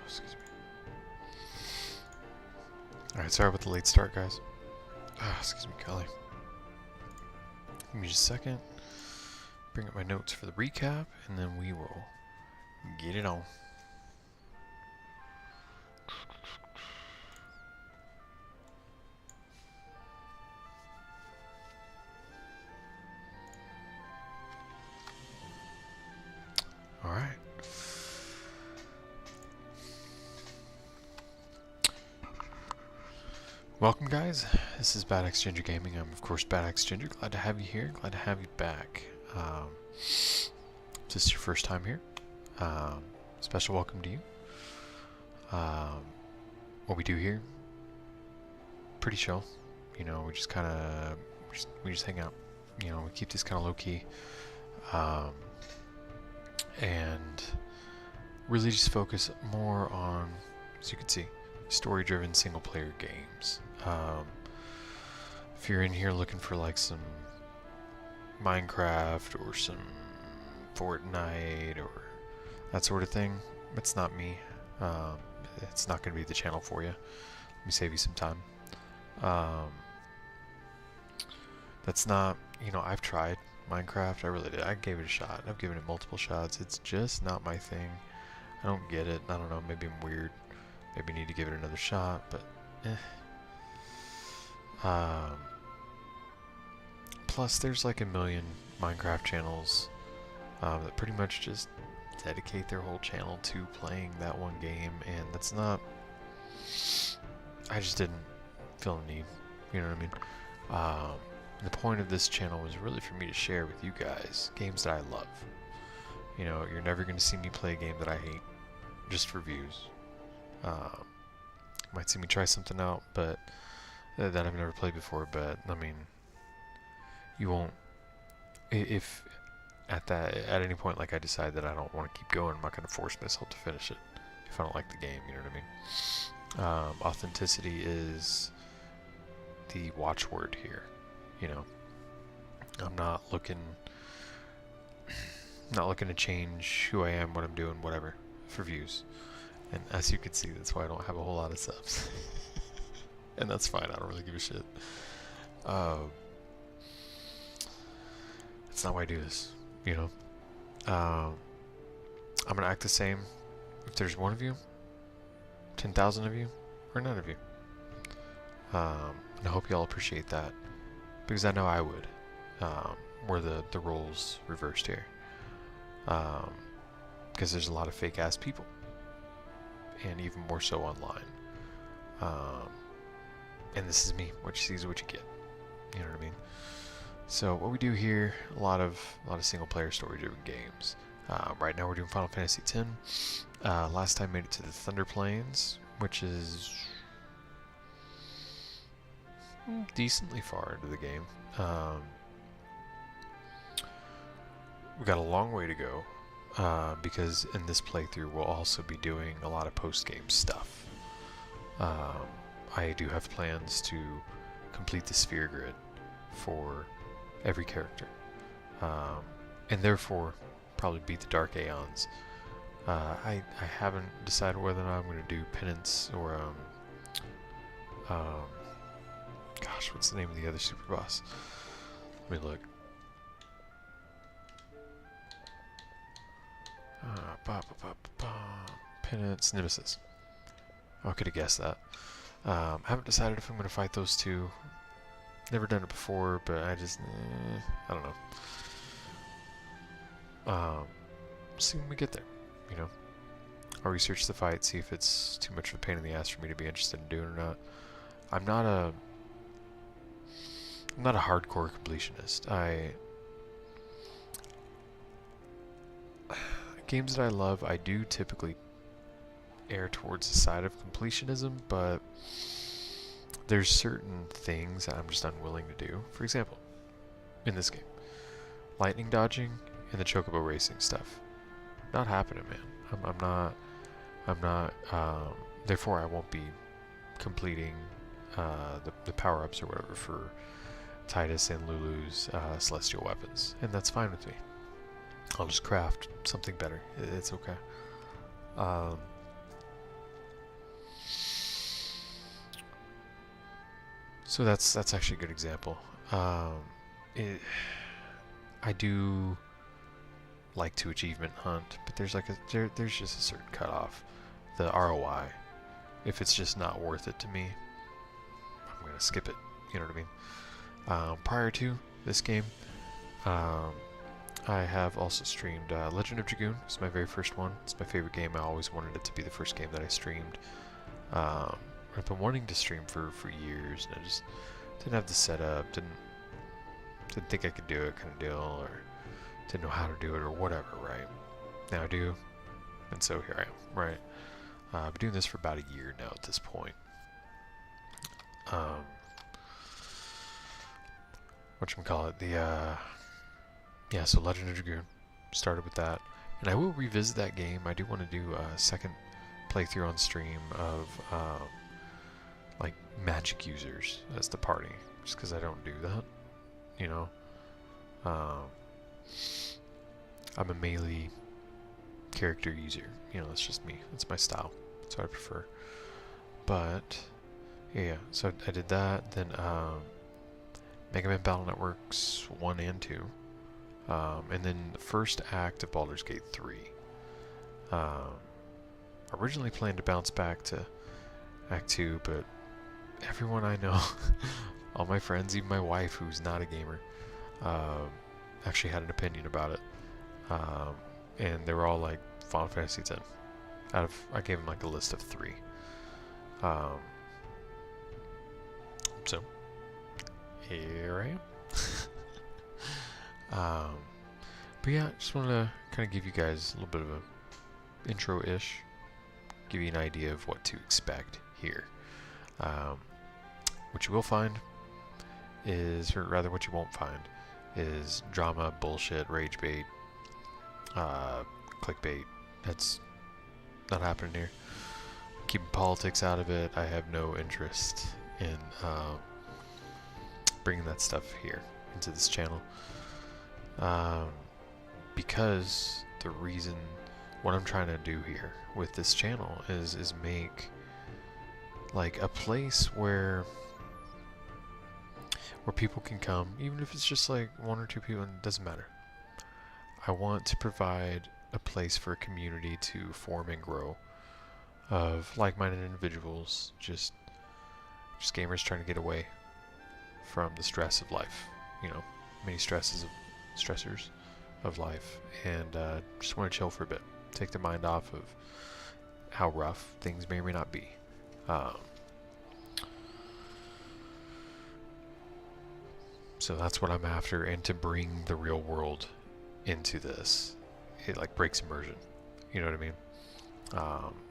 excuse me. Alright, sorry about the late start, guys. Excuse me, Kelly. Give me just a second. Bring up my notes for the recap, and then we will get it on. Alright. Welcome, guys. This is Bad Ginger Gaming. I'm, of course, Bad Ginger. Glad to have you here. Glad to have you back. If this is your first time here, special welcome to you. What we do here, pretty chill. You know, we just kind of, we just hang out. You know, we keep this kind of low key. And really just focus more on, as you can see, story-driven single-player games. If you're in here looking for like some Minecraft or some Fortnite or that sort of thing, it's not me. It's not going to be the channel for you. Let me save you some time. That's not, you know, I've tried Minecraft. I really did. I gave it a shot. I've given it multiple shots. It's just not my thing. I don't get it. I don't know. Maybe I'm weird. Maybe I need to give it another shot, but plus, there's like a million Minecraft channels that pretty much just dedicate their whole channel to playing that one game, and that's not. I just didn't feel the need. You know what I mean? The point of this channel was really for me to share with you guys games that I love. You know, you're never going to see me play a game that I hate just for views. Might see me try something out, but that I've never played before. But I mean, you won't. If at any point, like I decide that I don't want to keep going, I'm not going to force myself to finish it if I don't like the game. You know what I mean? Authenticity is the watchword here. You know, I'm not looking to change who I am, what I'm doing, whatever, for views. And as you can see, that's why I don't have a whole lot of subs. And that's fine, I don't really give a shit. That's not why I do this, you know. I'm gonna act the same if there's one of you, 10,000 of you, or none of you. And I hope you all appreciate that. Because I know I would, were the roles reversed here. Because there's a lot of fake-ass people. And even more so online. And this is me. What you see is what you get. You know what I mean? So what we do here, a lot of single-player story-driven games. Right now we're doing Final Fantasy X. Last time made it to the Thunder Plains, which is decently far into the game. We got a long way to go, because in this playthrough we'll also be doing a lot of post-game stuff. I do have plans to complete the sphere grid for every character, and therefore probably beat the Dark Aeons. I haven't decided whether or not I'm going to do penance or gosh, what's the name of the other super boss? Let me look. Penance, Nemesis. I could have guessed that. I haven't decided if I'm going to fight those two. Never done it before, but I just, I don't know. See when we get there, you know. I'll research the fight, see if it's too much of a pain in the ass for me to be interested in doing or not. I'm not a hardcore completionist. Games that I love, I do typically err towards the side of completionism, but there's certain things that I'm just unwilling to do. For example, in this game, lightning dodging and the chocobo racing stuff, not happening, man. I'm not. Therefore, I won't be completing the power-ups or whatever for Tidus and Lulu's celestial weapons, and that's fine with me. I'll just craft something better. It's okay. So that's actually a good example. It, I do like to achievement hunt, but there's like there's just a certain cutoff. The ROI, if it's just not worth it to me, I'm gonna skip it. You know what I mean? Prior to this game, I have also streamed Legend of Dragoon. It's my very first one. It's my favorite game. I always wanted it to be the first game that I streamed. I've been wanting to stream for years, and I just didn't have the setup, didn't think I could do it, kind of deal, or didn't know how to do it, or whatever, right? Now I do, and so here I am, right? I've been doing this for about a year now at this point. Whatchamacallit, yeah, so Legend of Dragoon, started with that, and I will revisit that game. I do want to do a second playthrough on stream of, like, magic users as the party, just because I don't do that, you know? I'm a melee character user, you know, that's just me, that's my style, that's what I prefer. But, yeah, so I did that, then, Mega Man Battle Networks 1 and 2, and then the first act of Baldur's Gate 3. Originally planned to bounce back to Act 2, but everyone I know, all my friends, even my wife, who's not a gamer, actually had an opinion about it. And they were all like, Final Fantasy X. I gave them like a list of 3. So, here I am. But yeah, just wanted to kind of give you guys a little bit of a intro-ish, give you an idea of what to expect here. What you will find is, or rather what you won't find, is drama, bullshit, rage bait, clickbait. That's not happening here. Keeping politics out of it. I have no interest in bringing that stuff here into this channel, because the reason, what I'm trying to do here with this channel is make like a place where people can come, even if it's just like 1 or 2 people, and it doesn't matter. I want to provide a place for a community to form and grow of like-minded individuals, just gamers trying to get away from the stress of life, you know, many stressors of life, and just want to chill for a bit, take the mind off of how rough things may or may not be. So that's what I'm after, and to bring the real world into this, it like breaks immersion, you know what I mean?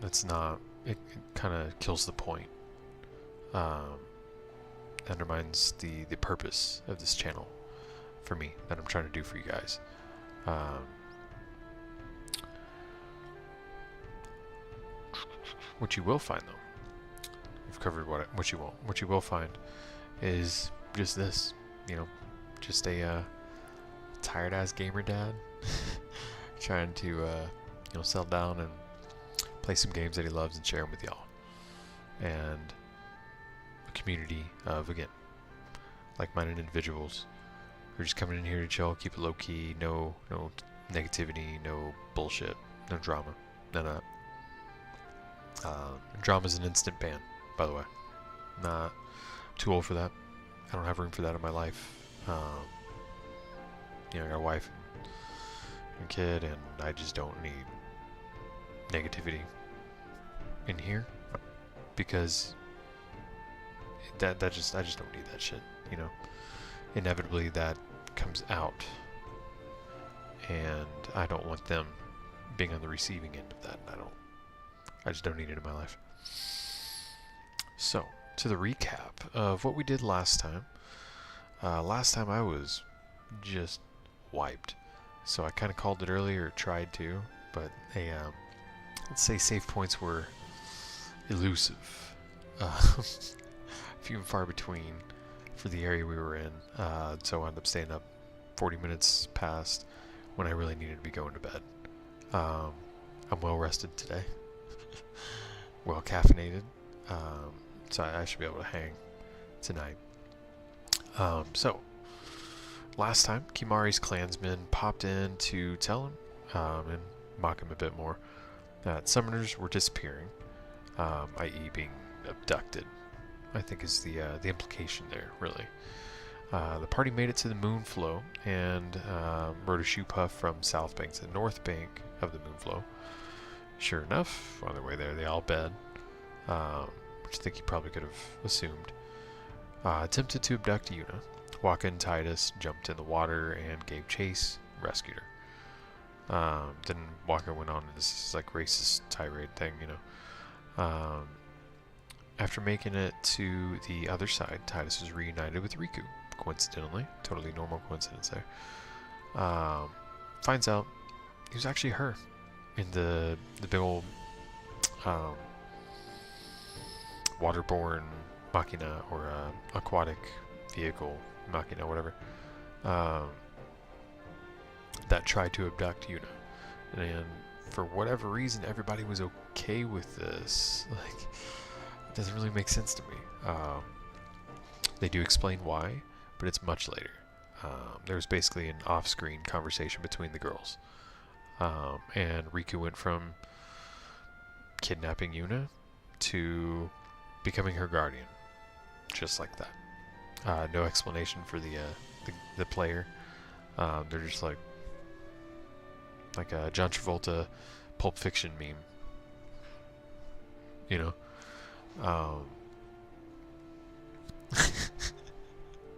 It's not, it kind of kills the point, undermines the purpose of this channel for me, that I'm trying to do for you guys. What you will find, though, I've covered what you won't. What you will find is just this, you know, just a tired ass gamer dad trying to you know, settle down and play some games that he loves and share them with y'all, and a community of, again, like-minded individuals who are just coming in here to chill, keep it low-key, no negativity, no bullshit, no drama, none of that. Drama's an instant ban, by the way. Not too old for that. I don't have room for that in my life. You know, I got a wife and kid, and I just don't need negativity in here, because I just don't need that shit, you know. Inevitably that comes out, and I don't want them being on the receiving end of that. I just don't need it in my life. So, to the recap of what we did last time. Last time I was just wiped, so I kind of called it earlier, tried to, but let's say save points were elusive, few and far between for the area we were in, so I ended up staying up 40 minutes past when I really needed to be going to bed. I'm well rested today, well caffeinated, so I should be able to hang tonight. So, last time, Kimahri's clansmen popped in to tell him and mock him a bit more that summoners were disappearing, i.e. being abducted, I think is the implication there, really. The party made it to the Moonflow and rode a shoopuf from South Bank to the North Bank of the Moonflow. Sure enough, on their way there, they all bed, which I think he probably could have assumed. Attempted to abduct Yuna. Wakka and Tidus jumped in the water and gave chase, rescued her. Then Wakka went on this like racist tirade thing, you know. After making it to the other side, Tidus was reunited with Rikku. Coincidentally, totally normal coincidence there. Finds out it was actually her in the big old waterborne machina, or aquatic vehicle machina, whatever, that tried to abduct Yuna. And for whatever reason, everybody was okay with this. Like, it doesn't really make sense to me. They do explain why, but it's much later. There was basically an off-screen conversation between the girls. And Rikku went from kidnapping Yuna to becoming her guardian. Just like that. No explanation for the player. They're just like a John Travolta Pulp Fiction meme. You know?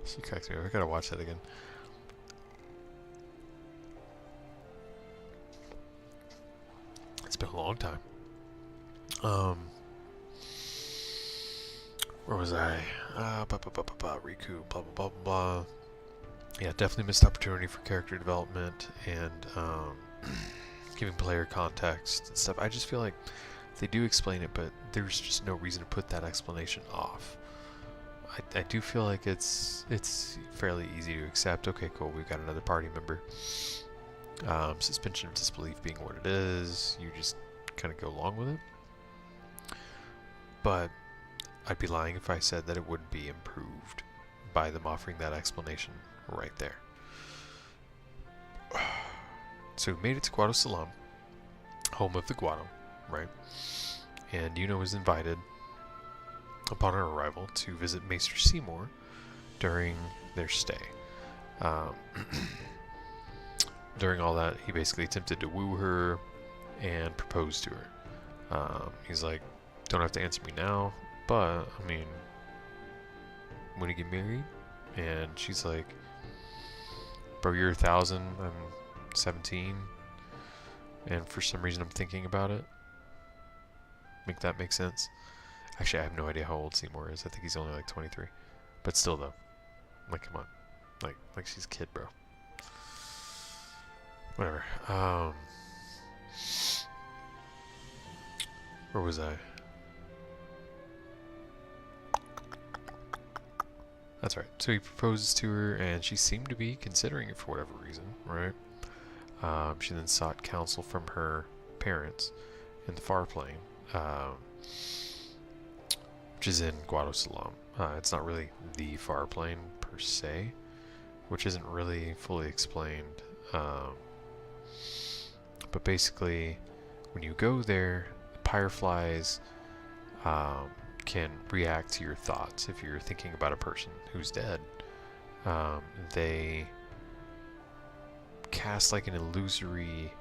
She cracks me up. I gotta watch that again. It's been a long time. Where was I? Rikku, blah, blah, blah, blah. Yeah, definitely missed opportunity for character development and giving player context and stuff. I just feel like they do explain it, but there's just no reason to put that explanation off. I do feel like it's fairly easy to accept. Okay, cool, we've got another party member. Suspension of disbelief being what it is, you just kind of go along with it. But I'd be lying if I said that it wouldn't be improved by them offering that explanation right there. So we made it to Guado Salam, home of the Guado, right? And Yuna was invited upon her arrival to visit Maester Seymour during their stay. During all that, he basically attempted to woo her and propose to her. He's like, don't have to answer me now, but, I mean, when you get married? And she's like, bro, you're 1,000, I'm 17, and for some reason I'm thinking about it. Make that make sense? Actually, I have no idea how old Seymour is. I think he's only like 23. But still, though. Like, come on. Like she's a kid, bro. Whatever. Where was I? That's right. So he proposes to her, and she seemed to be considering it for whatever reason, right? She then sought counsel from her parents in the far plane, which is in Guado Salam. It's not really the far plane per se, which isn't really fully explained. But basically, when you go there, the Pyreflies can react to your thoughts. If you're thinking about a person who's dead, they cast like an illusory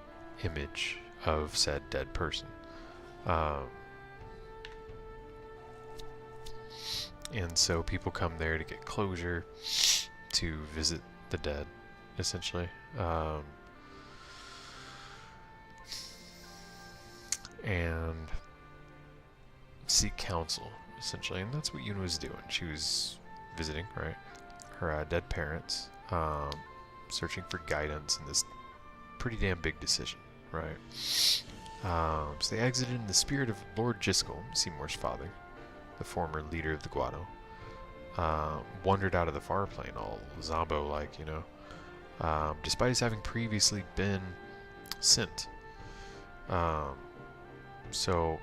image of said dead person. And so people come there to get closure, to visit the dead, essentially. And seek counsel, essentially. And that's what Yuna was doing. She was visiting, right, her dead parents, searching for guidance in this pretty damn big decision, right? So they exited in the spirit of Lord Jiskel, Seymour's father, the former leader of the Guado. Wandered out of the far plane, all Zombo-like, you know, despite his having previously been sent. So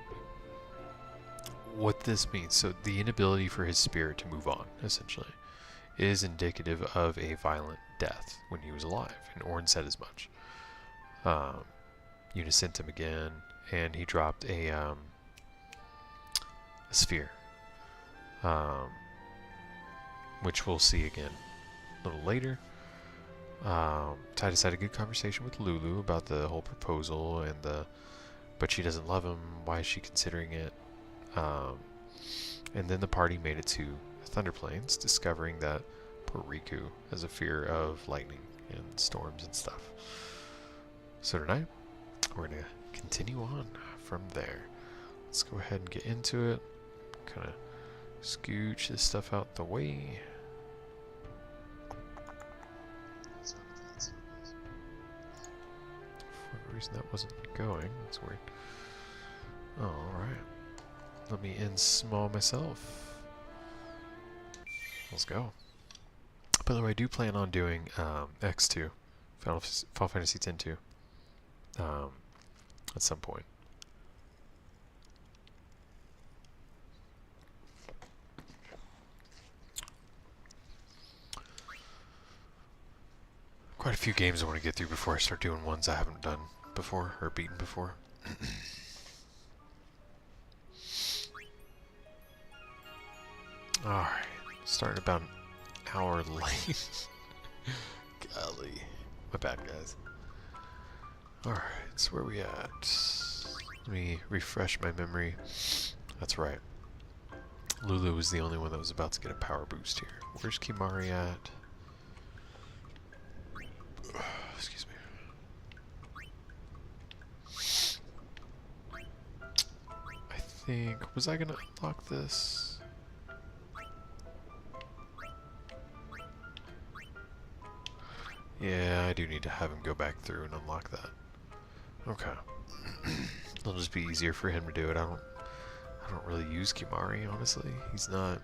what this means, so the inability for his spirit to move on, essentially, is indicative of a violent death when he was alive, and Orn said as much. Yuna sent him again, and he dropped a sphere, which we'll see again a little later. Tidus had a good conversation with Lulu about the whole proposal and but she doesn't love him. Why is she considering it? And then the party made it to Thunder Plains, discovering that poor Rikku has a fear of lightning and storms and stuff. So tonight, we're gonna continue on from there. Let's go ahead and get into it. Kind of scooch this stuff out the way. For the reason that wasn't going, that's weird. Alright. Let me in small myself. Let's go. By the way, I do plan on doing X2, Final Fantasy X-2, at some point. Quite a few games I want to get through before I start doing ones I haven't done before or beaten before. Alright, starting about an hour late. Golly. My bad, guys. Alright, so where are we at? Let me refresh my memory. That's right. Lulu was the only one that was about to get a power boost here. Where's Kimahri at? Excuse me. I think... Was I gonna unlock this? Yeah, I do need to have him go back through and unlock that. Okay. It'll just be easier for him to do it. I don't really use Kimahri, honestly. He's not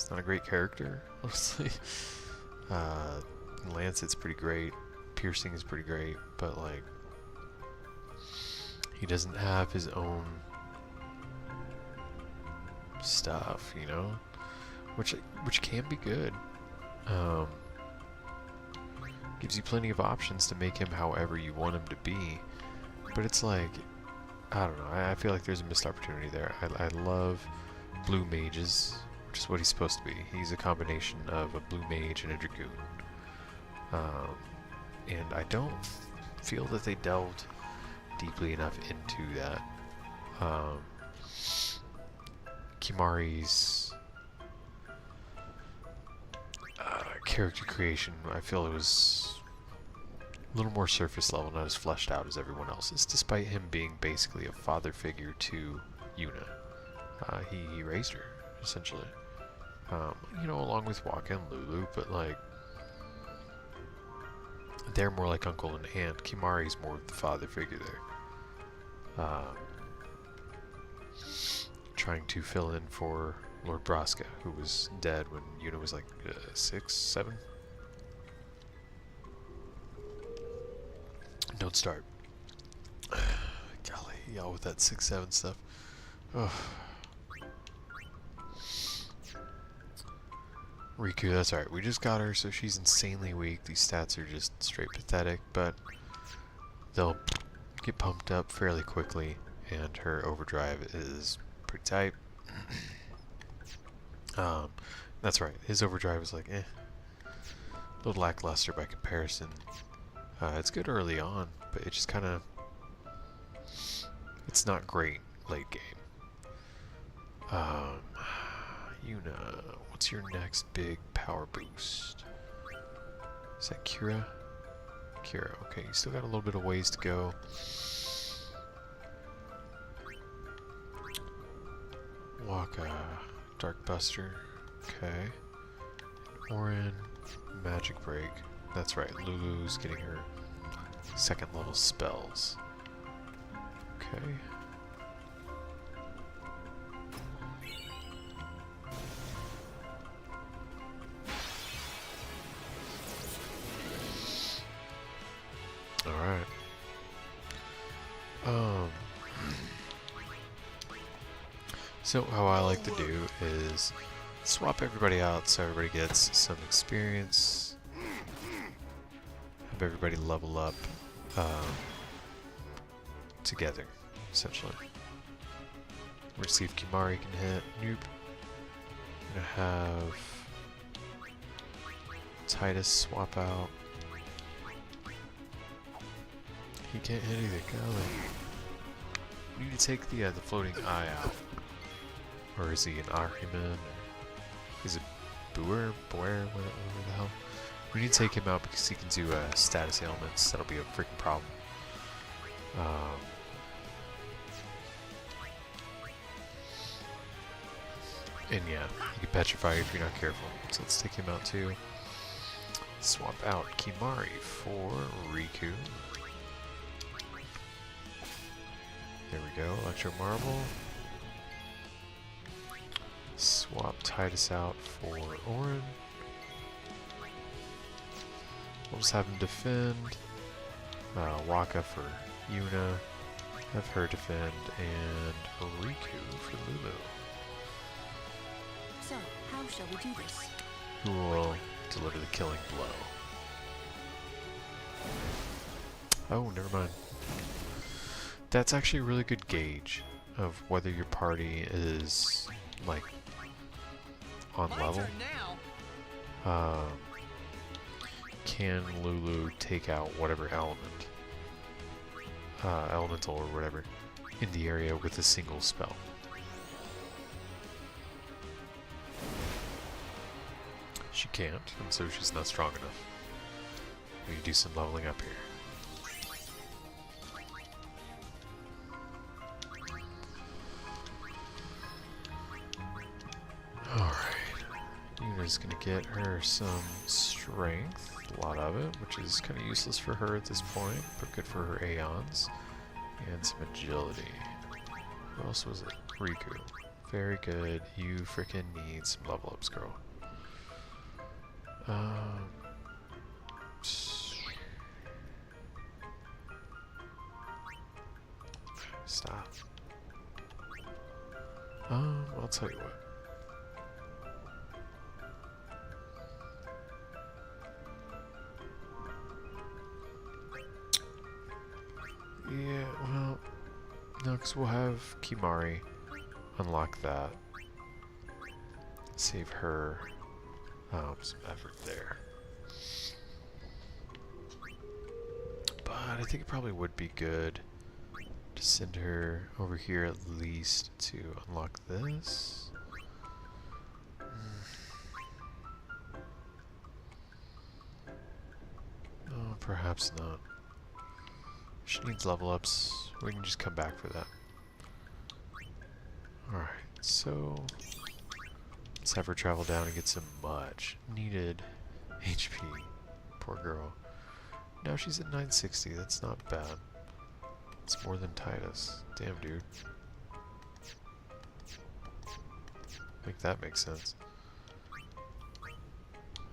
a great character, honestly. Lancet's pretty great. Piercing is pretty great, but like he doesn't have his own stuff, you know? Which can be good. Gives you plenty of options to make him however you want him to be, but it's like, I don't know, I feel like there's a missed opportunity there. I love blue mages, which is what he's supposed to be. He's a combination of a blue mage and a dragoon, and I don't feel that they delved deeply enough into that. Kimahri's character creation, I feel it was a little more surface level, not as fleshed out as everyone else's, despite him being basically a father figure to Yuna. He raised her, essentially. You know, along with Wakka and Lulu, but like, they're more like uncle and aunt. Kimahri's more of the father figure there. Trying to fill in for Lord Braska, who was dead when Yuna was like 6, 7. Don't start. Golly, y'all with that 6, 7 stuff. Ugh. Rikku, that's alright. We just got her, so she's insanely weak. These stats are just straight pathetic, but they'll get pumped up fairly quickly, and her overdrive is pretty tight. That's right. His overdrive is like, a little lackluster by comparison. It's good early on, but it just kind of, it's not great late game. Yuna, what's your next big power boost? Is that Kira? Kira, okay, you still got a little bit of ways to go. Wakka, Dark Buster, okay. Orin, Magic Break. That's right, Lulu's getting her second level spells. Okay. Alright. So how I like to do is Swap everybody out so everybody gets some experience. Have everybody level up together, essentially. We're gonna see if Kimahri can hit. Nope. We're gonna have Tidus swap out. He can't hit either, golly. We need to take the floating eye out. Or is he an Ahriman? Is it Boer? Whatever the hell. We need to take him out because he can do status ailments. That'll be a freaking problem. And yeah, he can petrify you if you're not careful. So let's take him out too. Swap out Kimahri for Rikku. There we go, Electro Marble. Swap Tidus out for Orin. We'll just have him defend. Wakka for Yuna. Have her defend. And Rikku for Lulu. So, how shall we do this? Who will deliver the killing blow? Oh, never mind. That's actually a really good gauge of whether your party is, like, on level. Can Lulu take out whatever element, elemental or whatever, in the area with a single spell? She can't, and so she's not strong enough. We need to do some leveling up here. Alright. Yuna's gonna get her some strength, a lot of it, which is kind of useless for her at this point, but good for her Aeons. And some agility. Who else was it? Rikku. Very good. You freaking need some level ups, girl. Stop. I'll tell you what. Yeah, well, no, because we'll have Kimahri unlock that. Save her some effort there. But I think it probably would be good to send her over here at least to unlock this. Oh, perhaps not. She needs level ups. We can just come back for that. Alright, so let's have her travel down and get some much needed HP. Poor girl. Now she's at 960. That's not bad. It's more than Tidus. Damn, dude. Make that make sense.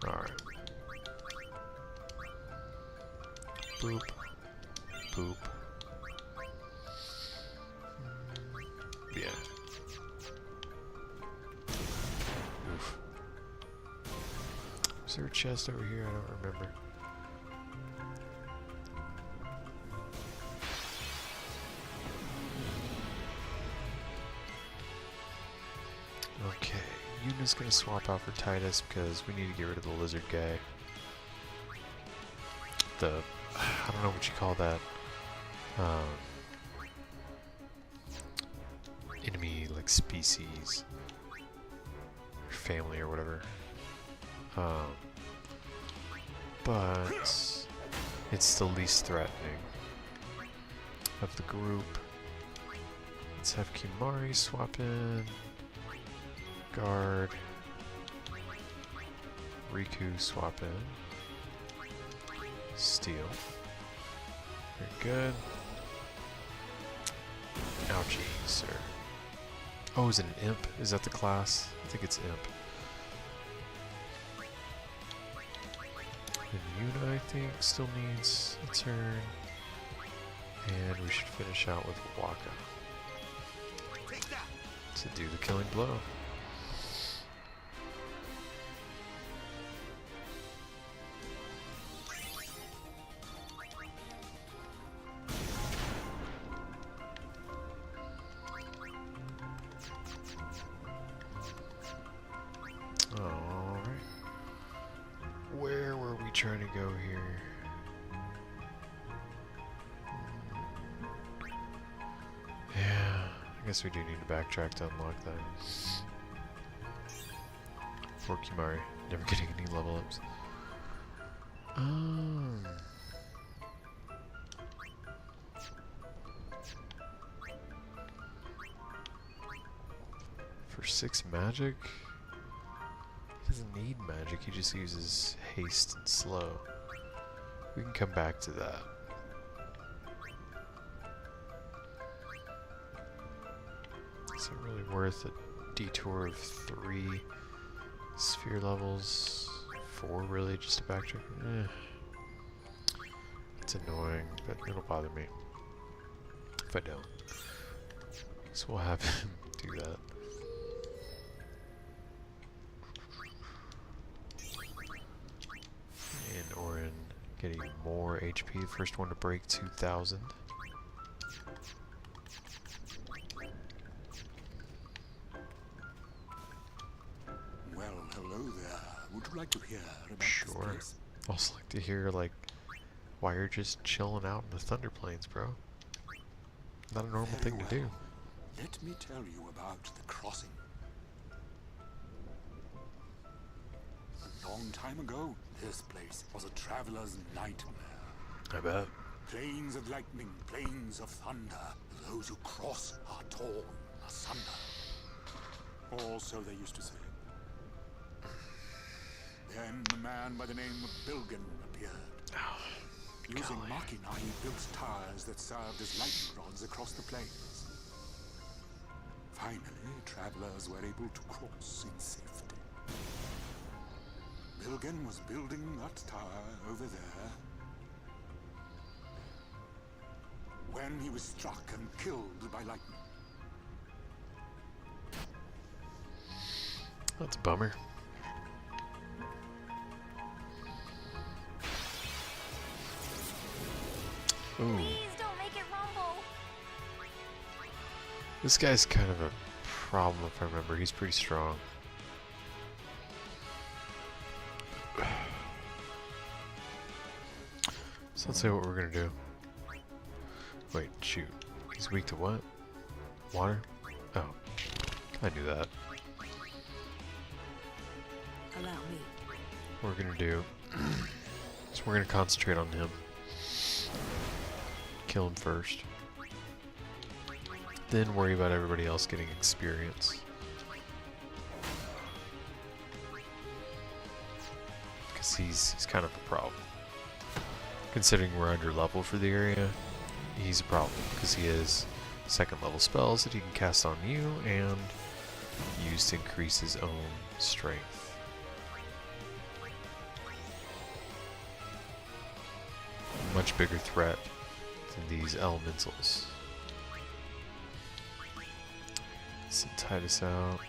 Alright. Boop. Boop. Yeah. Oof. Is there a chest over here? I don't remember. Okay, Yuna's gonna swap out for Tidus because we need to get rid of the lizard guy. I don't know what you call that. Enemy, like, species. Or family or whatever. But it's the least threatening of the group. Let's have Kimahri swap in. Guard. Rikku swap in. Steal. Very good. Ouchie, sir. Oh, is it an imp? Is that the class? I think it's imp. And Yuna, I think, still needs a turn. And we should finish out with Wakka to do the killing blow. trying to go here? Yeah, I guess we do need to backtrack to unlock that. For Kimahri, never getting any level ups. For 6 magic? He doesn't need magic, he just uses haste and slow. We can come back to that. Is it really worth a detour of 3 sphere levels? 4 really, just to backtrack? It's annoying, but it'll bother me if I don't. So we'll have him do that. And Orin getting more HP. First one to break 2,000. Well, hello there. Would you like to hear about Sure. this place? Also like to hear like why you're just chilling out in the Thunder Plains, bro. Not a normal Very thing to do. well. Let me tell you about the crossing. A long time ago, this place was a traveler's nightmare. I bet. Plains of lightning, plains of thunder. Those who cross are torn asunder. Or so they used to say. Then a man by the name of Bilgen appeared. Using golly. machina, he built towers that served as lightning rods across the plains. Finally, travelers were able to cross in safety. Bilgen was building that tower over there when he was struck and killed by lightning. That's a bummer. Ooh. Please don't make it rumble. This guy's kind of a problem if I remember. He's pretty strong. So let's say what we're gonna do. Wait, shoot. He's weak to what? Water? Oh. I knew that. Allow me. What we're gonna do. So we're gonna concentrate on him. Kill him first. Then worry about everybody else getting experience. Because he's kind of a problem. Considering we're under level for the area, he's a problem. Because he has 2nd level spells that he can cast on you and use to increase his own strength. Much bigger threat than these elementals. Send Tidus out.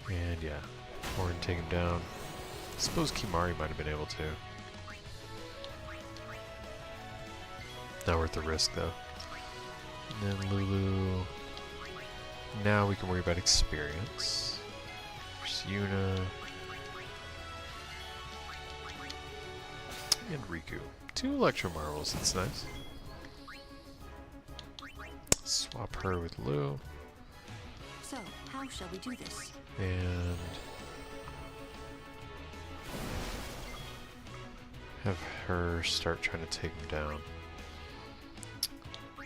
And yeah, Orin take him down. I suppose Kimahri might have been able to. Not worth the risk though. And then Lulu. Now we can worry about experience. There's Yuna. And Rikku. 2 Electro Marvels, that's nice. Swap her with Lulu. So, how shall we do this? And have her start trying to take him down.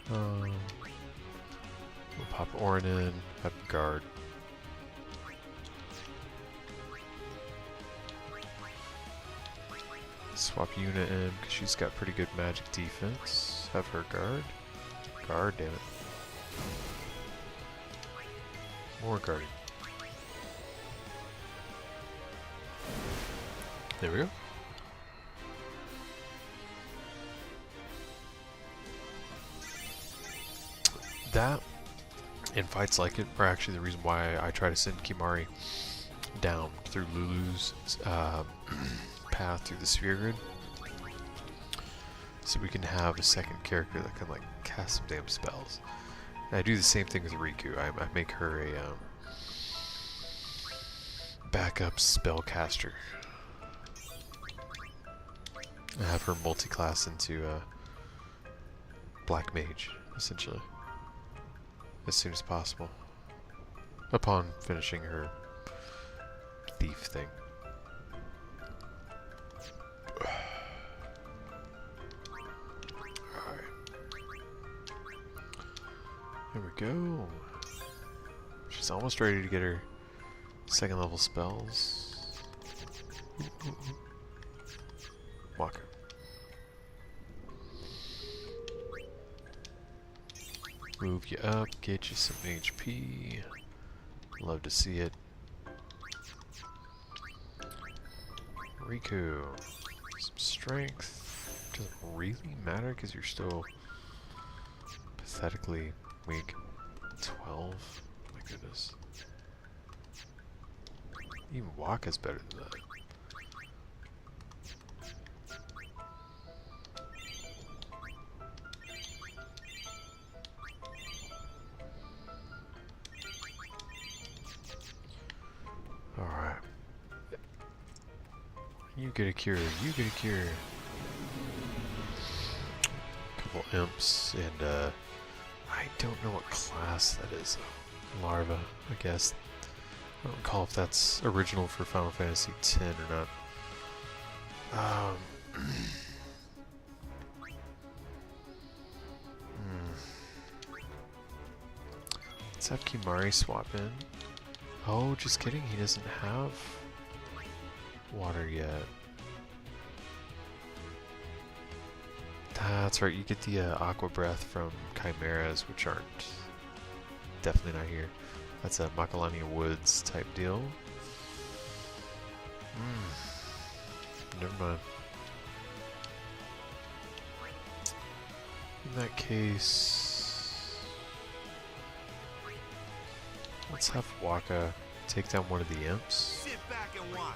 We'll pop Orin in, have him guard. Swap Yuna in because she's got pretty good magic defense. Have her guard. Guard, damn it. More guarding. There we go. That and fights like it are actually the reason why I try to send Kimahri down through Lulu's path through the sphere grid, so we can have a second character that can like cast some damn spells. And I do the same thing with Rikku. I make her a backup spellcaster. I have her multi-class into Black Mage, essentially, as soon as possible, upon finishing her thief thing. Alright. There we go. She's almost ready to get her second level spells. Wakka. Move you up, get you some HP. Love to see it. Rikku. Some strength. Doesn't really matter because you're still pathetically weak. 12. My goodness. Even Wakka's better than that. Alright. You get a cure, you get a cure. Couple imps, and I don't know what class that is though. Larva, I guess. I don't recall if that's original for Final Fantasy X or not. Let's have Kimahri swap in. Oh, just kidding, he doesn't have water yet. That's right, you get the aqua breath from chimeras, which aren't definitely not here. That's a Macalania Woods type deal. Never mind. In that case, let's have Wakka take down one of the imps. Sit back and watch.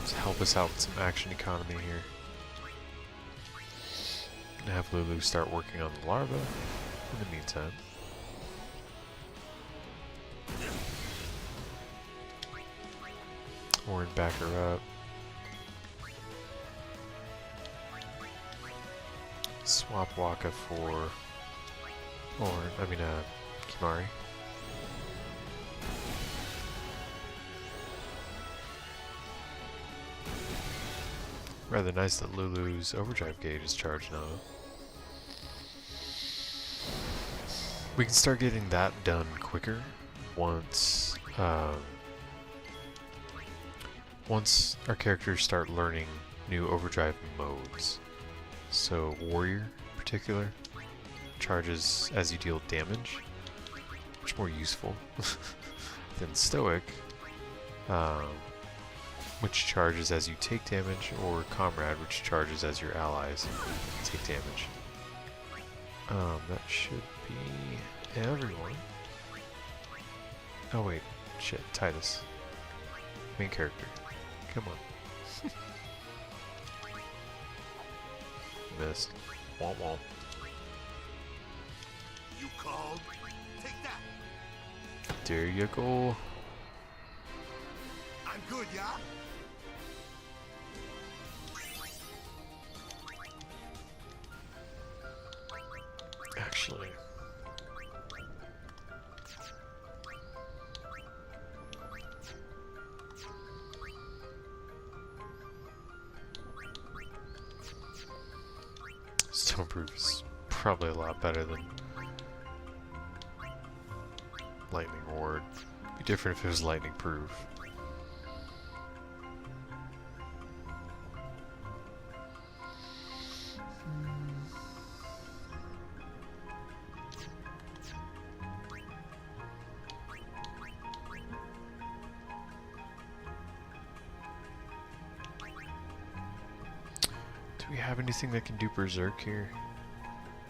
To help us out with some action economy here. And have Lulu start working on the larva in the meantime. Or back her up. Swap Wakka for Kimahri. Rather nice that Lulu's overdrive gauge is charged now. We can start getting that done quicker once once our characters start learning new overdrive modes. So Warrior in particular charges as you deal damage, much more useful than Stoic, which charges as you take damage, or Comrade, which charges as your allies take damage. That should be everyone. Oh wait, shit, Tidus. Main character. Come on. Missed. Womp womp. You called? Take that. There you go. I'm good, yeah? Actually, Stoneproof is probably a lot better than Lightning Ward. It'd be different if it was lightning proof. Do we have anything that can do Berserk here?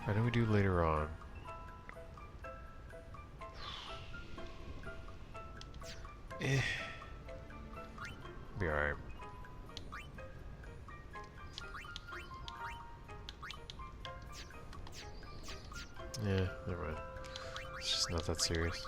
I know we do later on. Be alright. Yeah, never mind. It's just not that serious.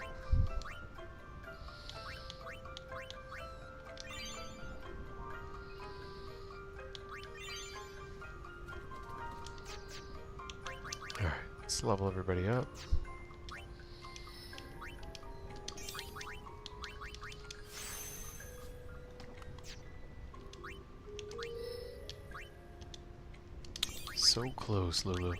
Alright, let's level everybody up. So close, Lulu.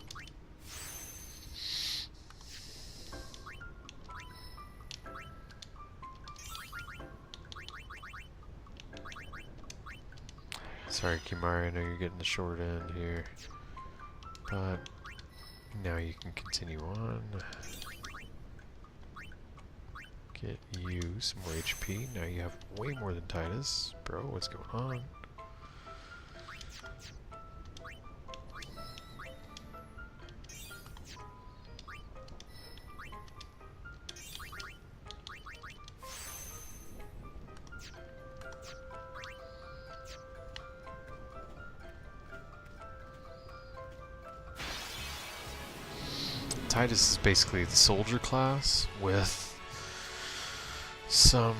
Sorry, Kimahri, I know you're getting the short end here, but now you can continue on. Get you some more HP. Now you have way more than Tidus. Bro, what's going on? Tidus is basically the soldier class with some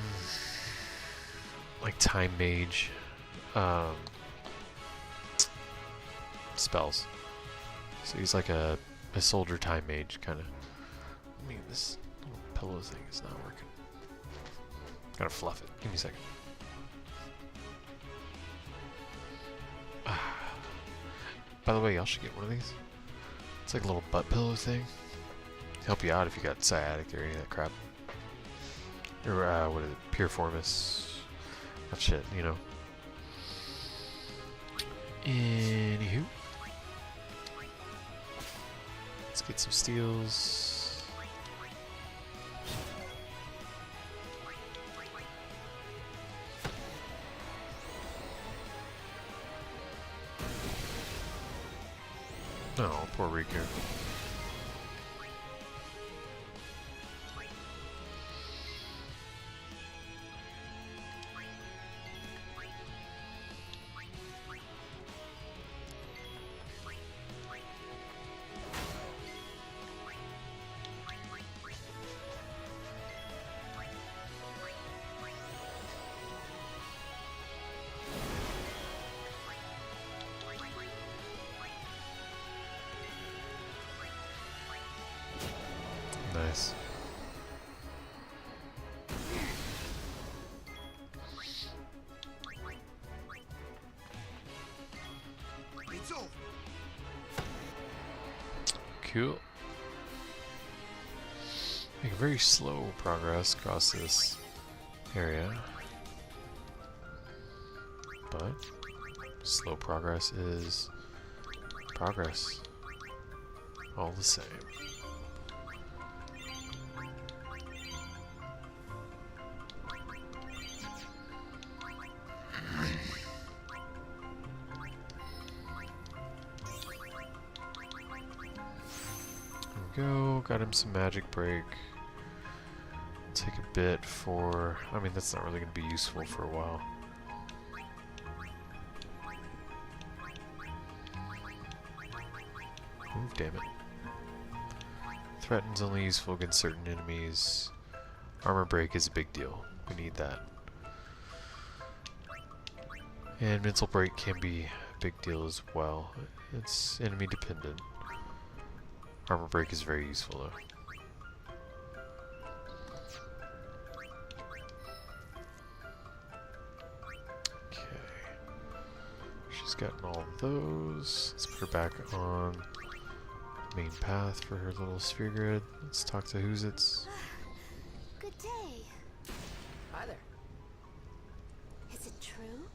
like time mage spells. So he's like a soldier time mage kind of. I mean, this little pillow thing is not working. Gotta fluff it. Give me a second. By the way, y'all should get one of these. It's like a little butt pillow thing. Help you out if you got sciatic or any of that crap. Or, what is it? Piriformis. That shit, you know. Anywho. Let's get some steals. Oh, poor Rikku. Nice. It's over. Cool. Make very slow progress across this area. But slow progress is progress. All the same. Go, got him some magic break. Take a bit for, I mean that's not really going to be useful for a while. Move, damn it. Threaten's only useful against certain enemies. Armor break is a big deal. We need that. And mental break can be a big deal as well. It's enemy dependent. Armor break is very useful though. Okay. She's gotten all of those. Let's put her back on main path for her little sphere grid. Let's talk to Whoozits. Good day. Hi there. Is it true?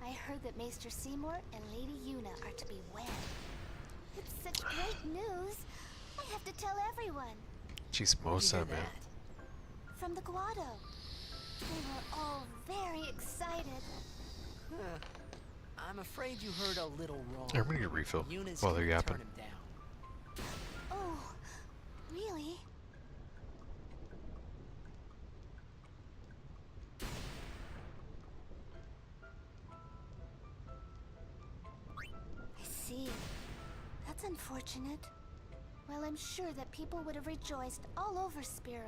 I heard that Maester Seymour and Lady Yuna are to be wed. It's such great news. I have to tell everyone. Jeez, Mosa, man. From the grotto. They were all very excited. Huh. I'm afraid you heard a little wrong. I'm gonna get a refill Yuna's while they're gonna yapping. turn him down. Oh, really? I see. That's unfortunate. Well, I'm sure that people would have rejoiced all over Spira.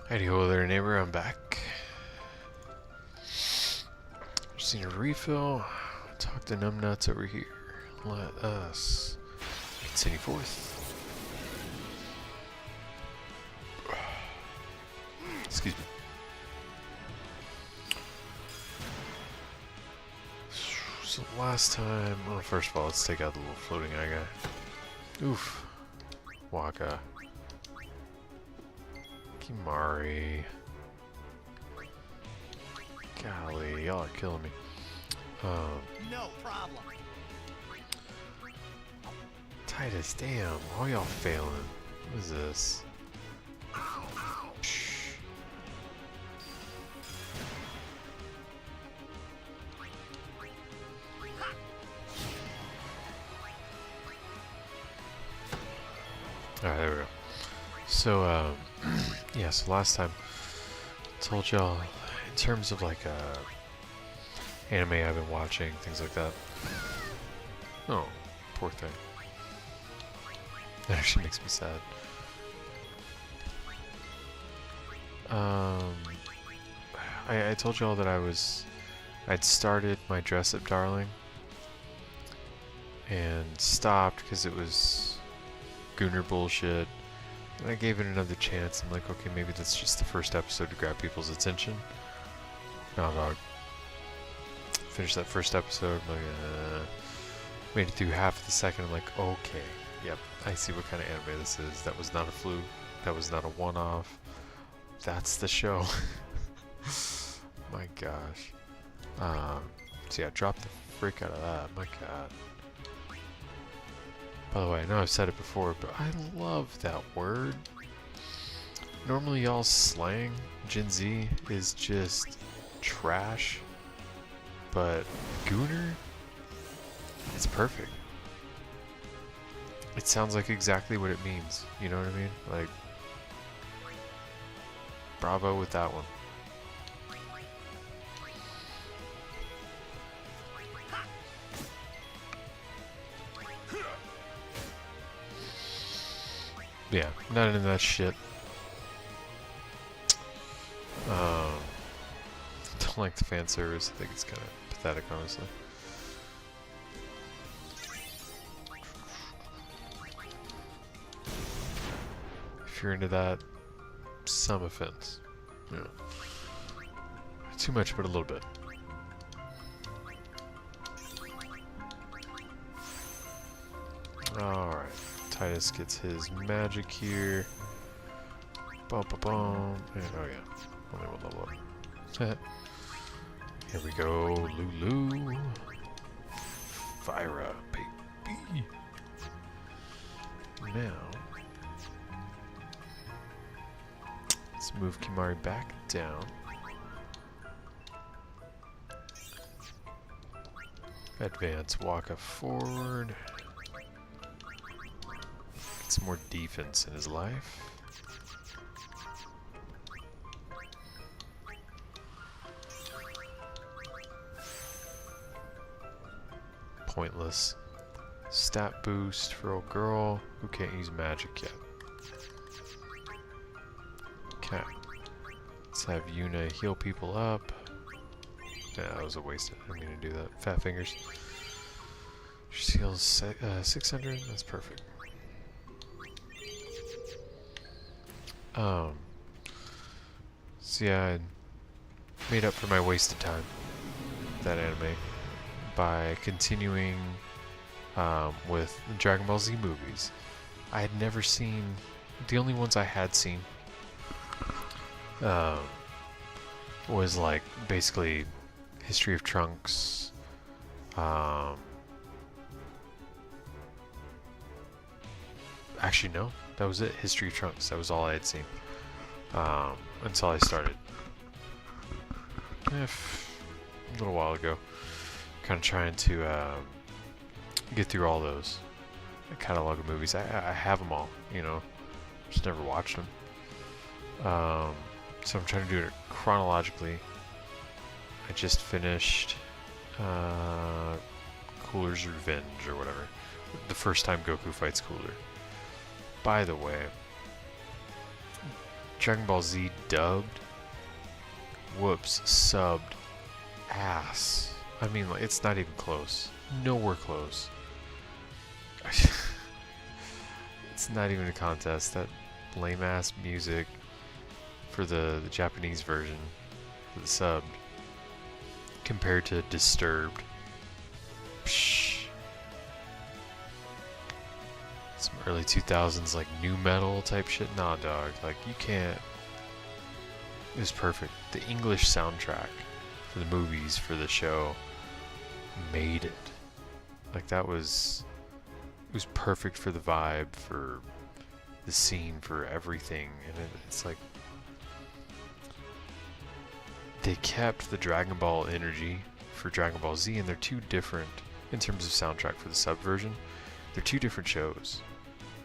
Howdy ho there, neighbor, I'm back. Just need a refill. Talk to numbnuts over here. Let us continue forth. Excuse me. So last time, well, first of all, let's take out the little floating eye guy. Oof. Wakka. Kimahri. Golly, y'all are killing me. No problem. Tidus, damn, all y'all failing. What is this? Shh. Alright, there we go. So, yeah, so last time I told y'all in terms of like anime I've been watching, things like that. Oh, poor thing. That actually makes me sad. I told y'all that I'd started my Dress Up Darling and stopped because it was Gooner bullshit. And I gave it another chance. I'm like, okay, maybe that's just the first episode to grab people's attention. No, dog. Finished that first episode. I'm like, made it through half of the second. I'm like, okay, yep, I see what kind of anime this is. That was not a fluke. That was not a one-off. That's the show. My gosh. So yeah, drop the frick out of that. My god. By the way, I know I've said it before, but I love that word. Normally y'all's slang, Gen Z, is just trash. But Gooner, it's perfect. It sounds like exactly what it means. You know what I mean? Like, bravo with that one. Yeah, not into that shit. Don't like the fan service. I think it's kind of pathetic, honestly. if you're into that, some offense. Yeah. Too much, but a little bit. Alright. Tidus gets his magic here. Bum, bum, bum. And, oh yeah. Only one level up. Here we go. Lulu. Fira, baby. Now, let's move Kimahri back down. Advance Wakka forward. Get some more defense in his life. Pointless stat boost for old girl who can't use magic yet. Okay. Let's have Yuna heal people up. Yeah, that was a waste. I didn't mean to do that. Fat fingers. She heals 600. That's perfect. So yeah, I made up for my wasted time with that anime by continuing with the Dragon Ball Z movies. I had never seen, the only ones I had seen was like basically History of Trunks, actually no, that was it, History of Trunks, that was all I had seen until I started a little while ago, kind of trying to get through all those catalog of movies. I have them all, you know, just never watched them. So I'm trying to do it chronologically. I just finished Cooler's Revenge or whatever. The first time Goku fights Cooler. By the way, Dragon Ball Z dubbed, whoops, subbed, ass. I mean, like, it's not even close. Nowhere close. It's not even a contest. That lame ass music for the Japanese version, for the subbed, compared to Disturbed. Psh. Some early 2000s like new metal type shit. Nah, dog. Like, you can't. It was perfect. The English soundtrack for the movies, for the show, made it. Like, that was, it was perfect for the vibe, for the scene, for everything. And it's like, they kept the Dragon Ball energy for Dragon Ball Z, and they're two different in terms of soundtrack for the sub version. They're two different shows.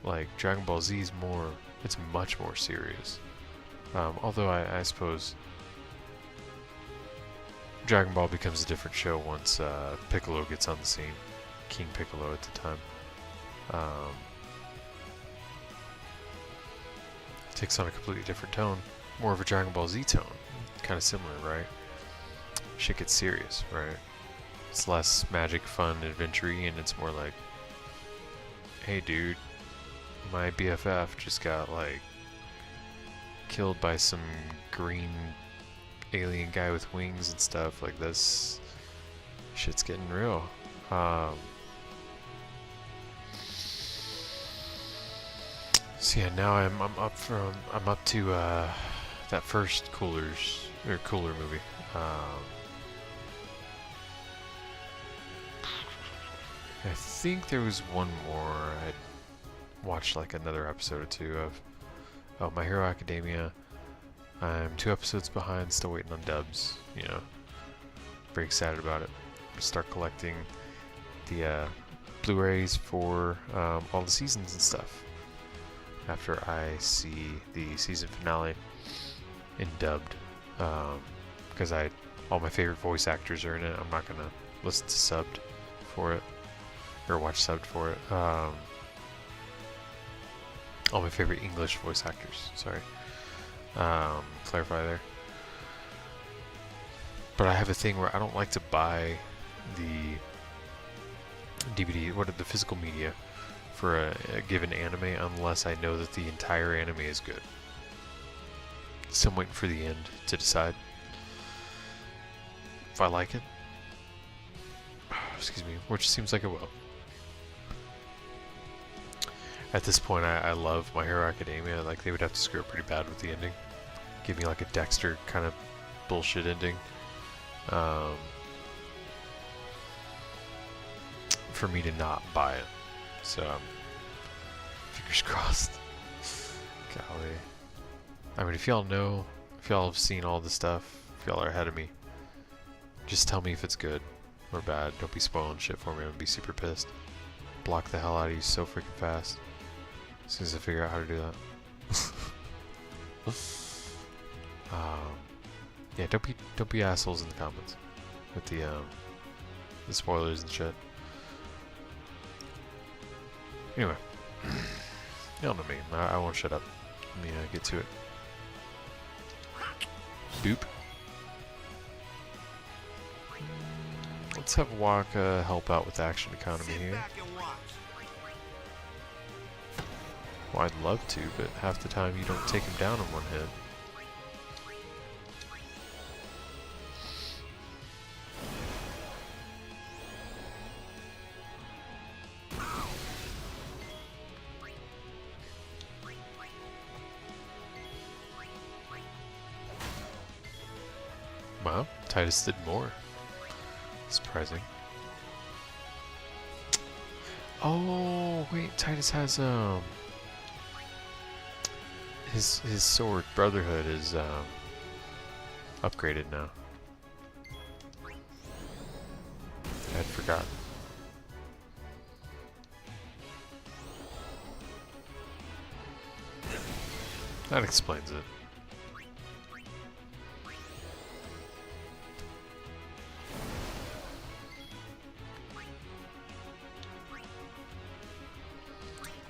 Like, Dragon Ball Z is more, it's much more serious. Although I suppose Dragon Ball becomes a different show once Piccolo gets on the scene. King Piccolo at the time. Takes on a completely different tone. More of a Dragon Ball Z tone. Kind of similar, right? Shit gets serious, right? It's less magic, fun, adventure-y, and it's more like, hey dude, my BFF just got like killed by some green alien guy with wings and stuff. Like, this shit's getting real. So yeah, now I'm up to that first Cooler movie. I think there was one more. I watched like another episode or two of My Hero Academia. I'm 2 episodes behind, still waiting on dubs. You know, very excited about it. Start collecting the Blu-rays for all the seasons and stuff after I see the season finale in dubbed, because all my favorite voice actors are in it. I'm not gonna listen to subbed for it or watch subbed for it. All my favorite English voice actors. Sorry, clarify there. But I have a thing where I don't like to buy the DVD, the physical media for a given anime unless I know that the entire anime is good. So I'm waiting for the end to decide if I like it. Excuse me, which seems like it will. At this point, I love My Hero Academia. Like, they would have to screw up pretty bad with the ending. Give me like a Dexter kind of bullshit ending. For me to not buy it. So, fingers crossed. Golly. I mean, if y'all know, if y'all have seen all the stuff, if y'all are ahead of me, just tell me if it's good or bad. Don't be spoiling shit for me. I'm gonna be super pissed. Block the hell out of you so freaking fast. As soon as I figure out how to do that. Yeah, don't be assholes in the comments with the spoilers and shit. Anyway, y'all know me. I won't shut up. Let me get to it. Boop. Let's have Wakka help out with the action economy here. Well, I'd love to, but half the time you don't take him down in one hit. Wow, Tidus did more. Surprising. Oh, wait, Tidus has his sword Brotherhood is upgraded now. I'd forgotten. That explains it.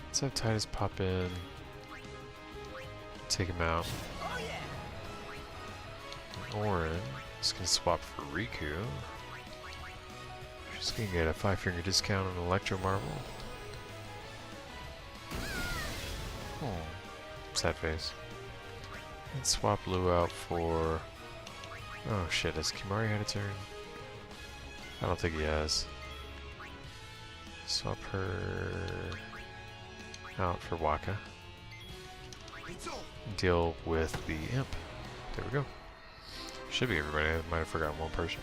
Let's have Tidus pop in. Take him out. Orin is going to swap for Rikku. She's going to get a 5-finger discount on Electro Marble. Oh, sad face. And swap Lulu out for... Oh shit, has Kimahri had a turn? I don't think he has. Swap her out for Wakka. Deal with the imp. There we go. Should be everybody. I might have forgotten one person.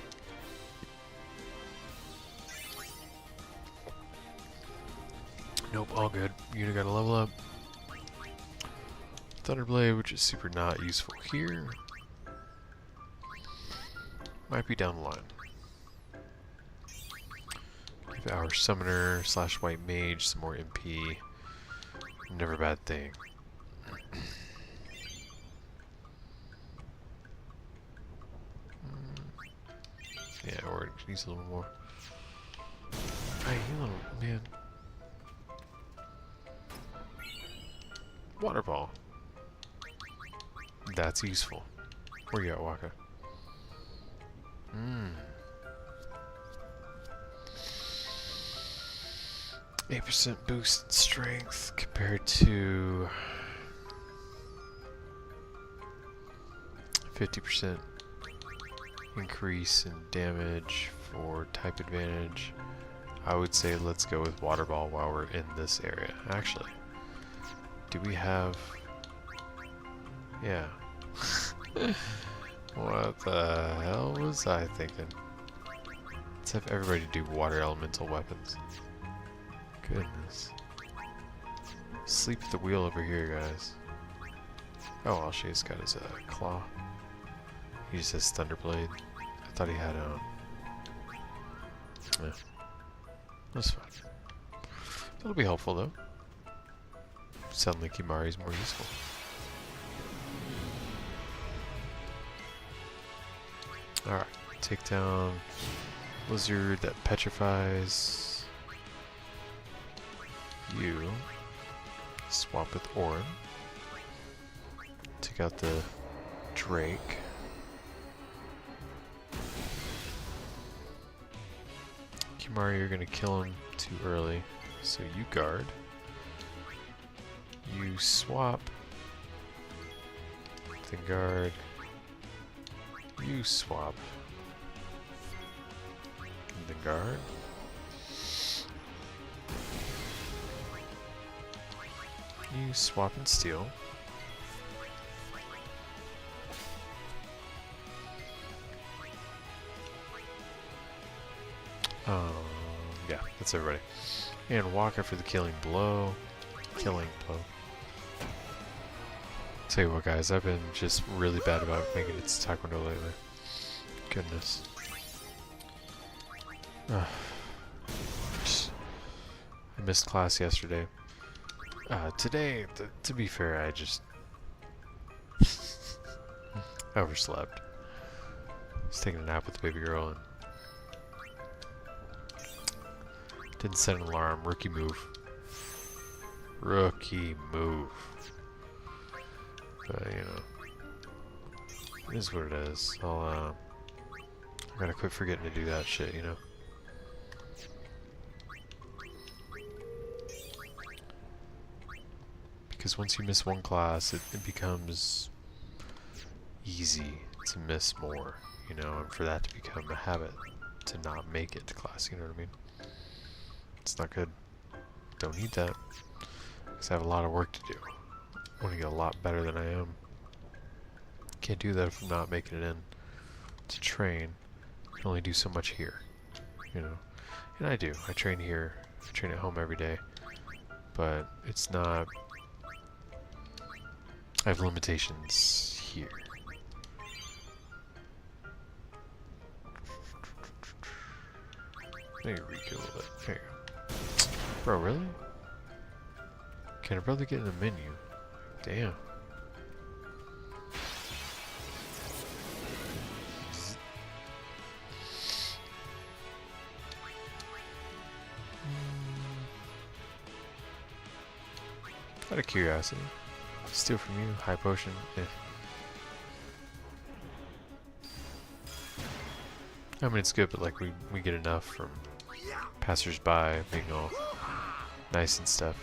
Nope, all good. Yuna got a level up. Thunderblade, which is super not useful here. Might be down the line. Give our summoner / white mage some more MP. Never a bad thing. Yeah, or needs a little more. Hey, you little man. Water ball. That's useful. Where you at, Wakka? 8% boost in strength compared to 50% increase in damage for type advantage. I would say let's go with water ball while we're in this area. Actually, do we have... Yeah. What the hell was I thinking? Let's have everybody do water elemental weapons. Goodness. Sleep at the wheel over here, guys. Oh, all she's got is a claw. He just has Thunderblade. I thought he had yeah. That's fine. That'll be helpful though. Suddenly Kimahri's more useful. Alright, take down lizard that petrifies you. Swap with Orin. Take out the Drake. Kimahri, you're gonna kill him too early, so you guard. You swap. Then guard. You swap. Then guard. You swap and steal. Yeah, that's everybody. And Wakka for the killing blow. Killing blow. Tell you what, guys, I've been just really bad about making it to Taekwondo lately. Goodness. I missed class yesterday. Today, to be fair, I just overslept. I was taking a nap with the baby girl and didn't set an alarm. Rookie move. Rookie move. But, you know, it is what it is. I gotta quit forgetting to do that shit, you know? Because once you miss one class, it becomes easy to miss more, you know, and for that to become a habit, to not make it to class, you know what I mean? It's not good. Don't need that. Because I have a lot of work to do. I want to get a lot better than I am. Can't do that if I'm not making it in. To train, I can only do so much here, you know? And I do. I train here. I train at home every day. But it's not... I have limitations here. Maybe Rikku a little bit. There you go. Bro, really? Can a brother get in the menu? Damn. Out of curiosity. Steal from you, high potion. I mean, it's good, but like we get enough from passers-by being all nice and stuff.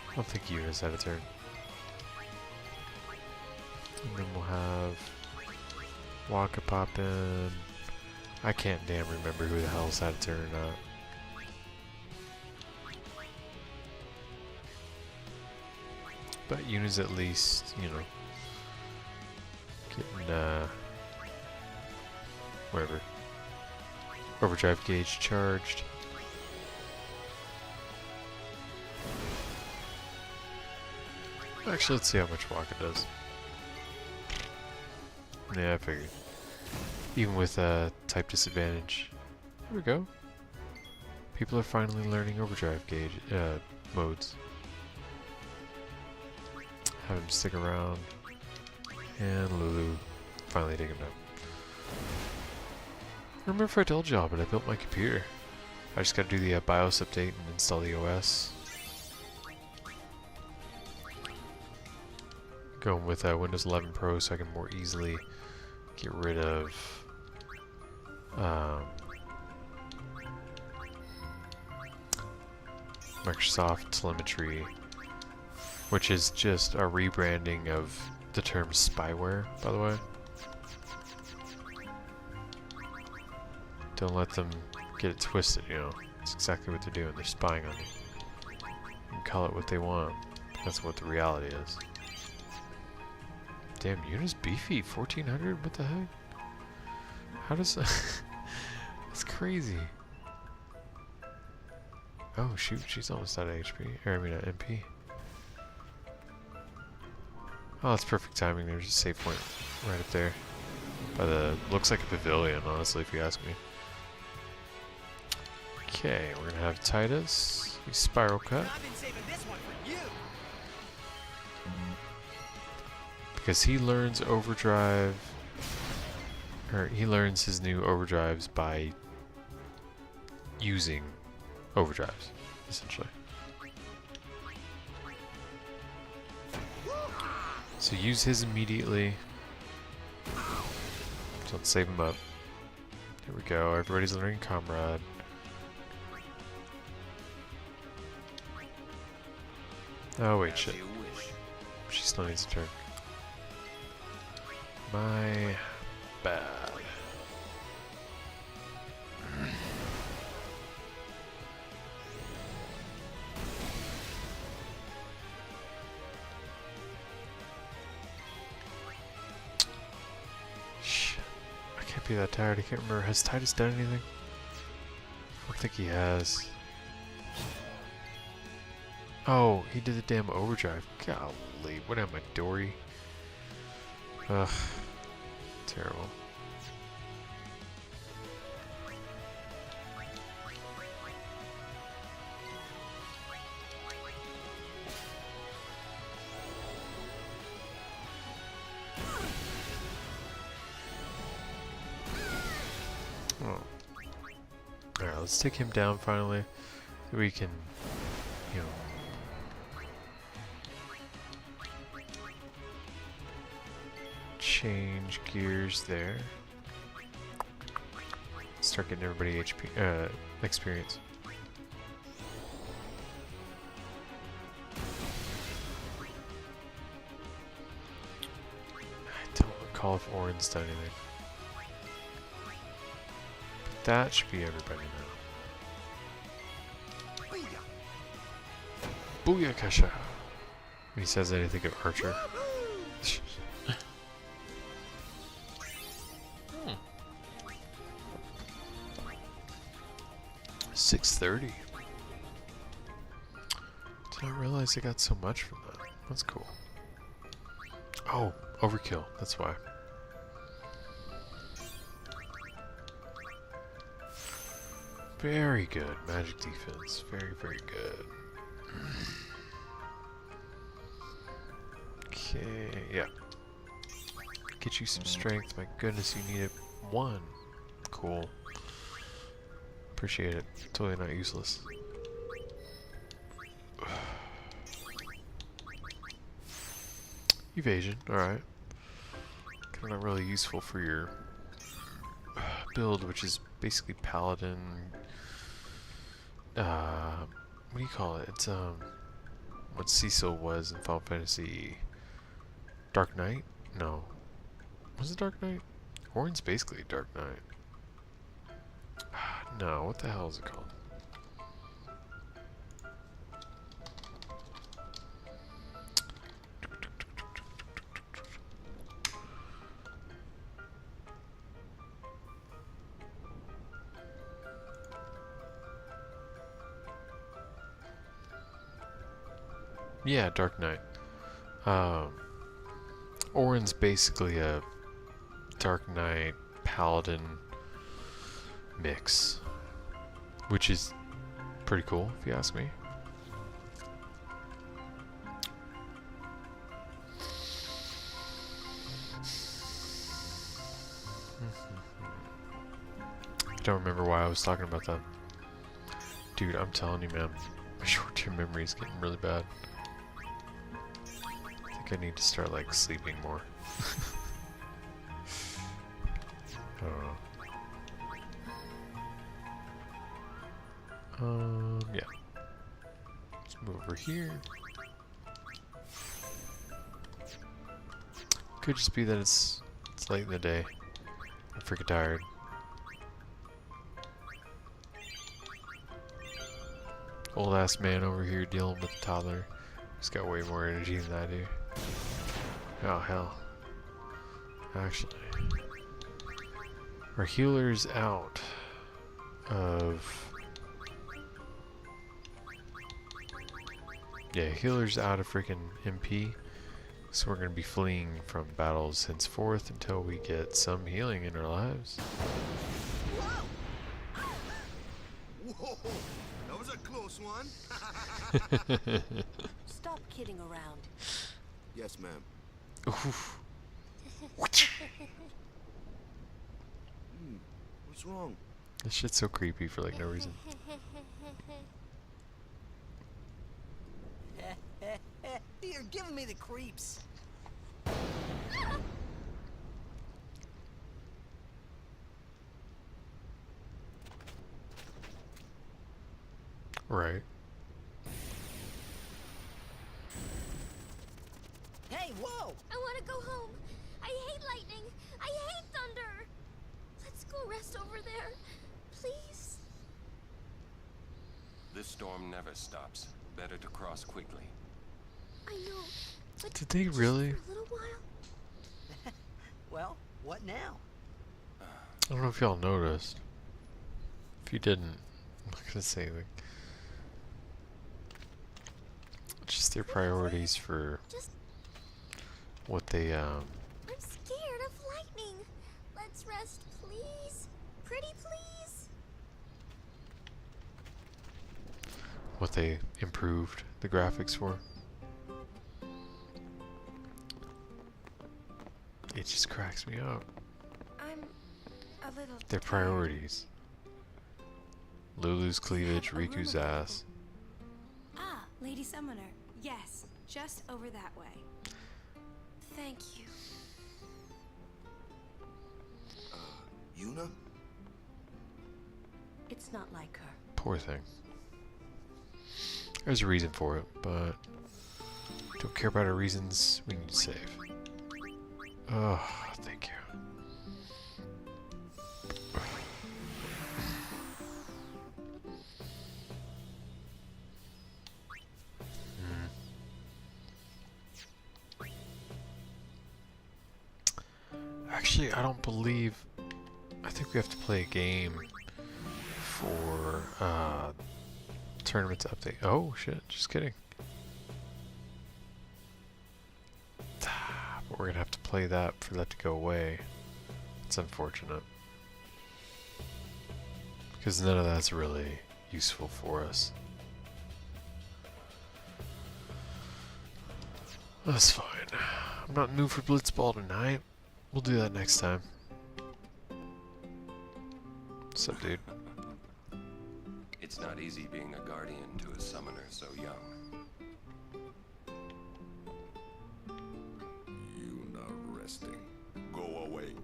I don't think Yuna's had a turn. And then we'll have Wakka pop in. I can't damn remember who the hell's had a turn or not. But Yuna's at least, you know, getting, whatever. Overdrive gauge charged. Actually, let's see how much Wakka does. Yeah, I figured. Even with type disadvantage. There we go. People are finally learning overdrive gauge modes. Have him stick around. And Lulu finally take him down. I remember if I told y'all, but I built my computer. I just gotta do the BIOS update and install the OS. Going with Windows 11 Pro so I can more easily get rid of Microsoft Telemetry, which is just a rebranding of the term spyware, by the way. Don't let them get it twisted, you know. It's exactly what they're doing. They're spying on you. You can call it what they want. That's what the reality is. Damn, Yuna's beefy. 1400? What the heck? How does that... That's crazy. Oh, shoot. She's almost out of HP. Or, I mean, MP. Oh, that's perfect timing. There's a save point right up there. By the... Looks like a pavilion, honestly, if you ask me. Okay, we're gonna have Tidus. We spiral cut. And I've been saving this one for you. Because he learns overdrive, or he learns his new overdrives by using overdrives, essentially. So use his immediately. So let's save him up. Here we go, everybody's learning Comrade. Oh wait, shit. She still needs a turn. My bad. Shit. I can't be that tired. I can't remember. Has Tidus done anything? I don't think he has. Oh, he did the damn overdrive. Golly, what am I, Dory? Ugh. Terrible. Oh. Alright, let's take him down finally. So we can, you know, change gears there. Start getting everybody HP, experience. I don't recall if Orin's done anything. But that should be everybody now. Booyakasha! When he says anything of Archer. 6:30. Did not realize I got so much from that. That's cool. Oh, overkill. That's why. Very good. Magic defense. Very, very good. Okay, yeah. Get you some strength. My goodness, you need it. 1. Cool. Appreciate it. Totally not useless. Evasion, alright. Kind of not really useful for your build, which is basically Paladin. What do you call it? It's what Cecil was in Final Fantasy Dark Knight? No. Was it Dark Knight? Orin's basically Dark Knight. No, what the hell is it called? Yeah, Dark Knight. Orin's basically a Dark Knight Paladin mix, which is pretty cool if you ask me. I don't remember why I was talking about that. Dude, I'm telling you, man, my short-term memory is getting really bad. I think I need to start like sleeping more. I don't know. Yeah. Let's move over here. Could just be that it's late in the day. I'm freaking tired. Old ass man over here dealing with a toddler. He's got way more energy than I do. Oh hell. Actually, our healer's out of... Yeah, healer's out of freaking MP. So we're going to be fleeing from battles henceforth until we get some healing in our lives. Whoa, that was a close one. Stop kidding around. Yes, ma'am. Oof. What's wrong? This shit's so creepy for like no reason. You're giving me the creeps. Right. Hey, whoa! I want to go home. I hate lightning. I hate thunder. Let's go rest over there, please. This storm never stops. Better to cross quickly. I know, but Did they just really? for a little while. Well, what now? I don't know if y'all noticed. If you didn't, I'm not gonna say like just their priorities for Just, what they I'm scared of lightning. Let's rest, please. Pretty please. what they improved the graphics for. It just cracks me up. I'm a little Their tired. priorities. Lulu's cleavage, Riku's ass. Ah, Lady Summoner. Yes, just over that way. Thank you. Yuna? It's not like her. Poor thing. There's a reason for it, but don't care about our reasons. We need to save. Oh, thank you. Actually, I don't believe. I think we have to play a game for tournament to update. Oh shit! Just kidding. But we're gonna have to play that for that to go away. It's unfortunate because none of that's really useful for us. That's fine. I'm not in the mood for blitzball tonight. We'll do that next time. What's up, dude? It's not easy being a guardian to a summoner so young. Yuna resting. Go away.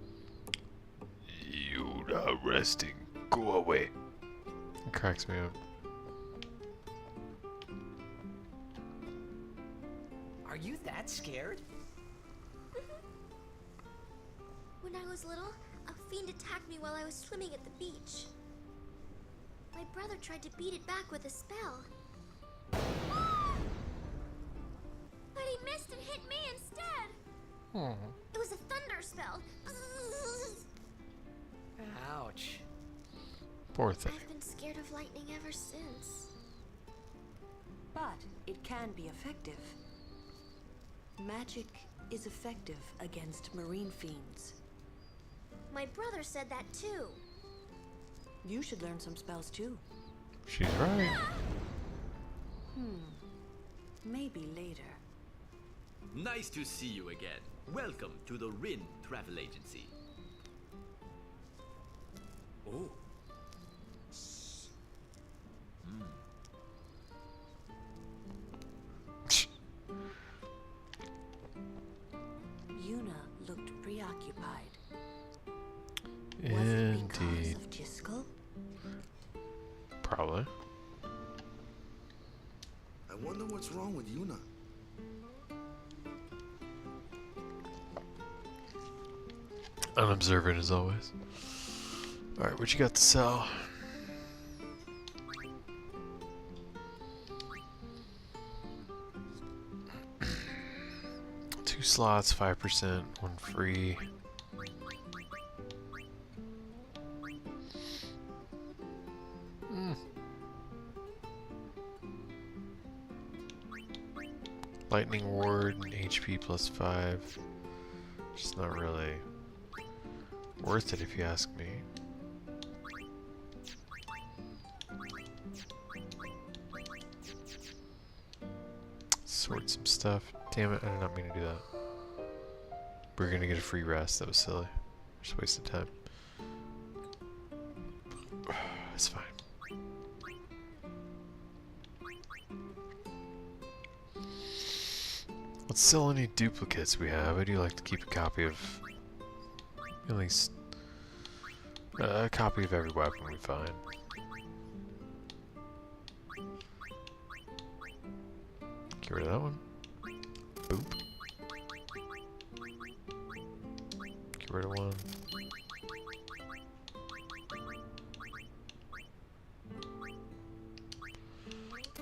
You not resting. Go away. It cracks me up. Are you that scared? When I was little, a fiend attacked me while I was swimming at the beach. My brother tried to beat it back with a spell. But he missed and hit me instead. It was a thunder spell. Ouch. Poor thing. I've been scared of lightning ever since. But it can be effective. Magic is effective against marine fiends. My brother said that too. You should learn some spells too. She's right. Maybe later. Nice to see you again. Welcome to the Rin Travel Agency. Oh. Yuna looked preoccupied. Was it because Indeed. of Jiskel? Probably. I wonder what's wrong with Yuna. Unobservant as always. Alright, what you got to sell? Two slots, 5%, one free. Lightning ward and HP plus 5. Just not really worth it if you ask me. sort some stuff. Damn it, I did not mean to do that. We're gonna get a free rest. That was silly. Just wasted time. It's fine. Let's sell any duplicates we have. I do like to keep a copy of at least a copy of every weapon we find. Get rid of that one. Boop. Get rid of one.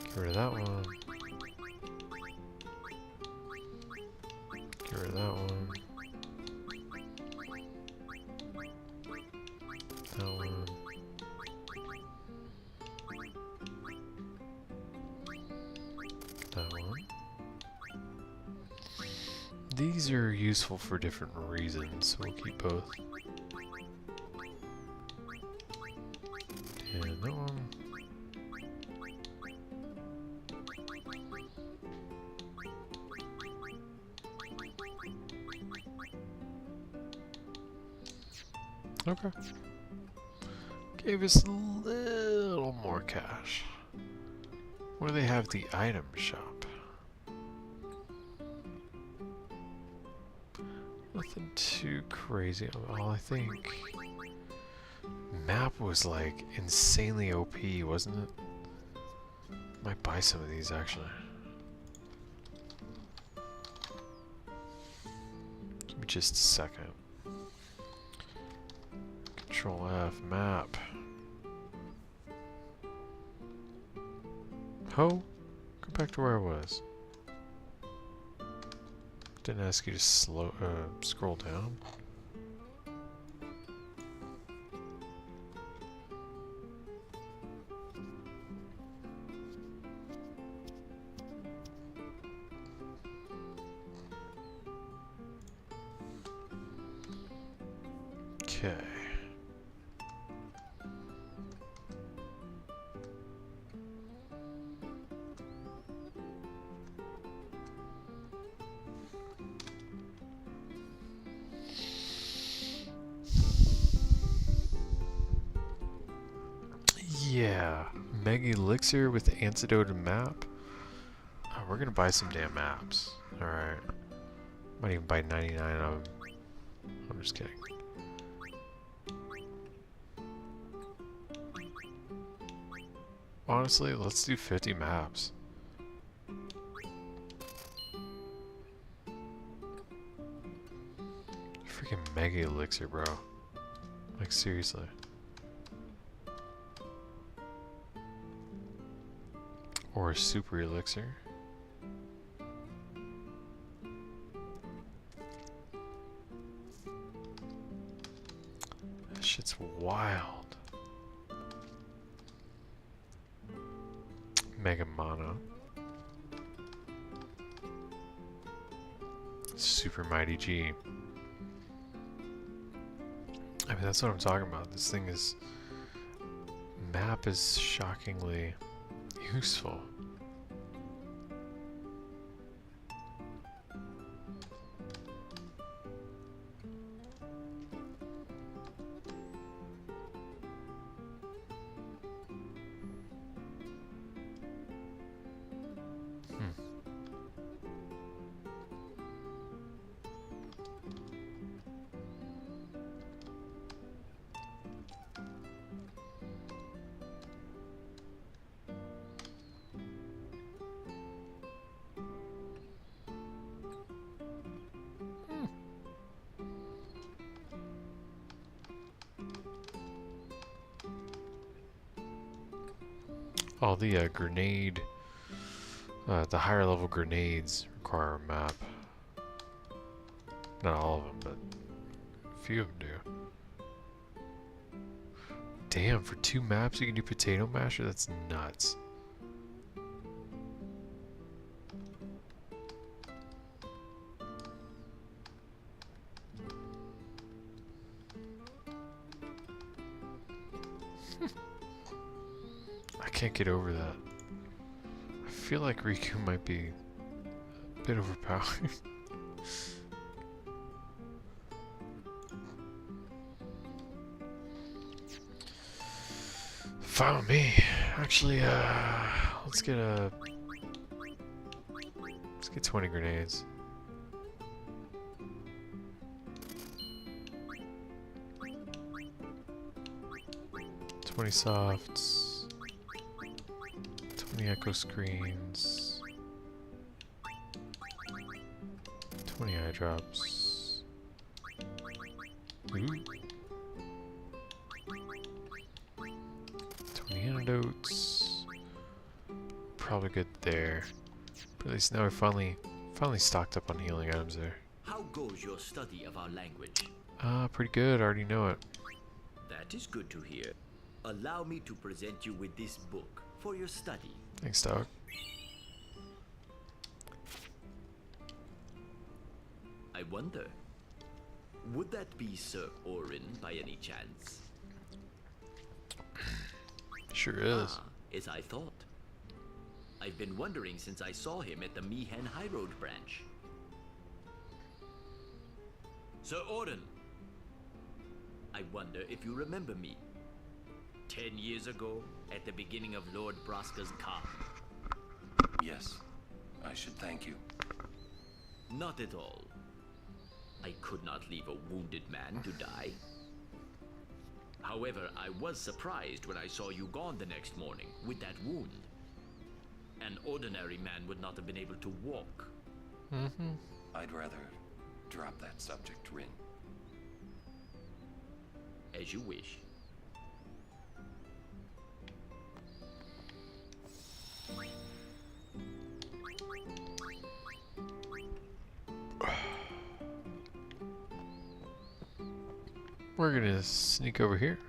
Get rid of that one. Get rid of that one. That one. That one. These are useful for different reasons, so we'll keep both. And that one. Okay. Gave us a little more cash. Where do they have the item shop? Nothing too crazy. Well, I think map was like insanely OP, wasn't it? Might buy some of these actually. Give me just a second. Control F, map. Ho, go back to where I was. Didn't ask you to scroll down. Okay. Yeah, Mega Elixir with the antidote and map. Oh, we're gonna buy some damn maps. Alright. Might even buy 99 of them. I'm just kidding. Honestly, let's do 50 maps. Freaking Mega Elixir, bro. Like, seriously. Or a Super Elixir. That shit's wild. Mega Mono. Super Mighty G. I mean, that's what I'm talking about. This thing is... Map is shockingly useful. All the grenade, the higher level grenades require a map. Not all of them, but a few of them do. Damn, for 2 maps you can do potato masher? That's nuts. I can't get over that. I feel like Rikku might be Bit overpowered. Follow me. Actually, let's get 20 grenades. 20 softs. 20 echo screens. 20 eye drops. Ooh. 20 antidotes. Probably good there. But at least now we're finally stocked up on healing items there. How goes your study of our language? Pretty good. I already know it. That is good to hear. Allow me to present you with this book for your study. Thanks, dog. I wonder, would that be Sir Orin by any chance? Sure is. Ah, as I thought. I've been wondering since I saw him at the Meehan High Road branch. Sir Orin, I wonder if you remember me. 10 years ago, at the beginning of Lord Braska's Khan. Yes, I should thank you. Not at all. I could not leave a wounded man to die. However, I was surprised when I saw you gone the next morning with that wound. An ordinary man would not have been able to walk. I'd rather drop that subject, Rin. As you wish. We're gonna sneak over here.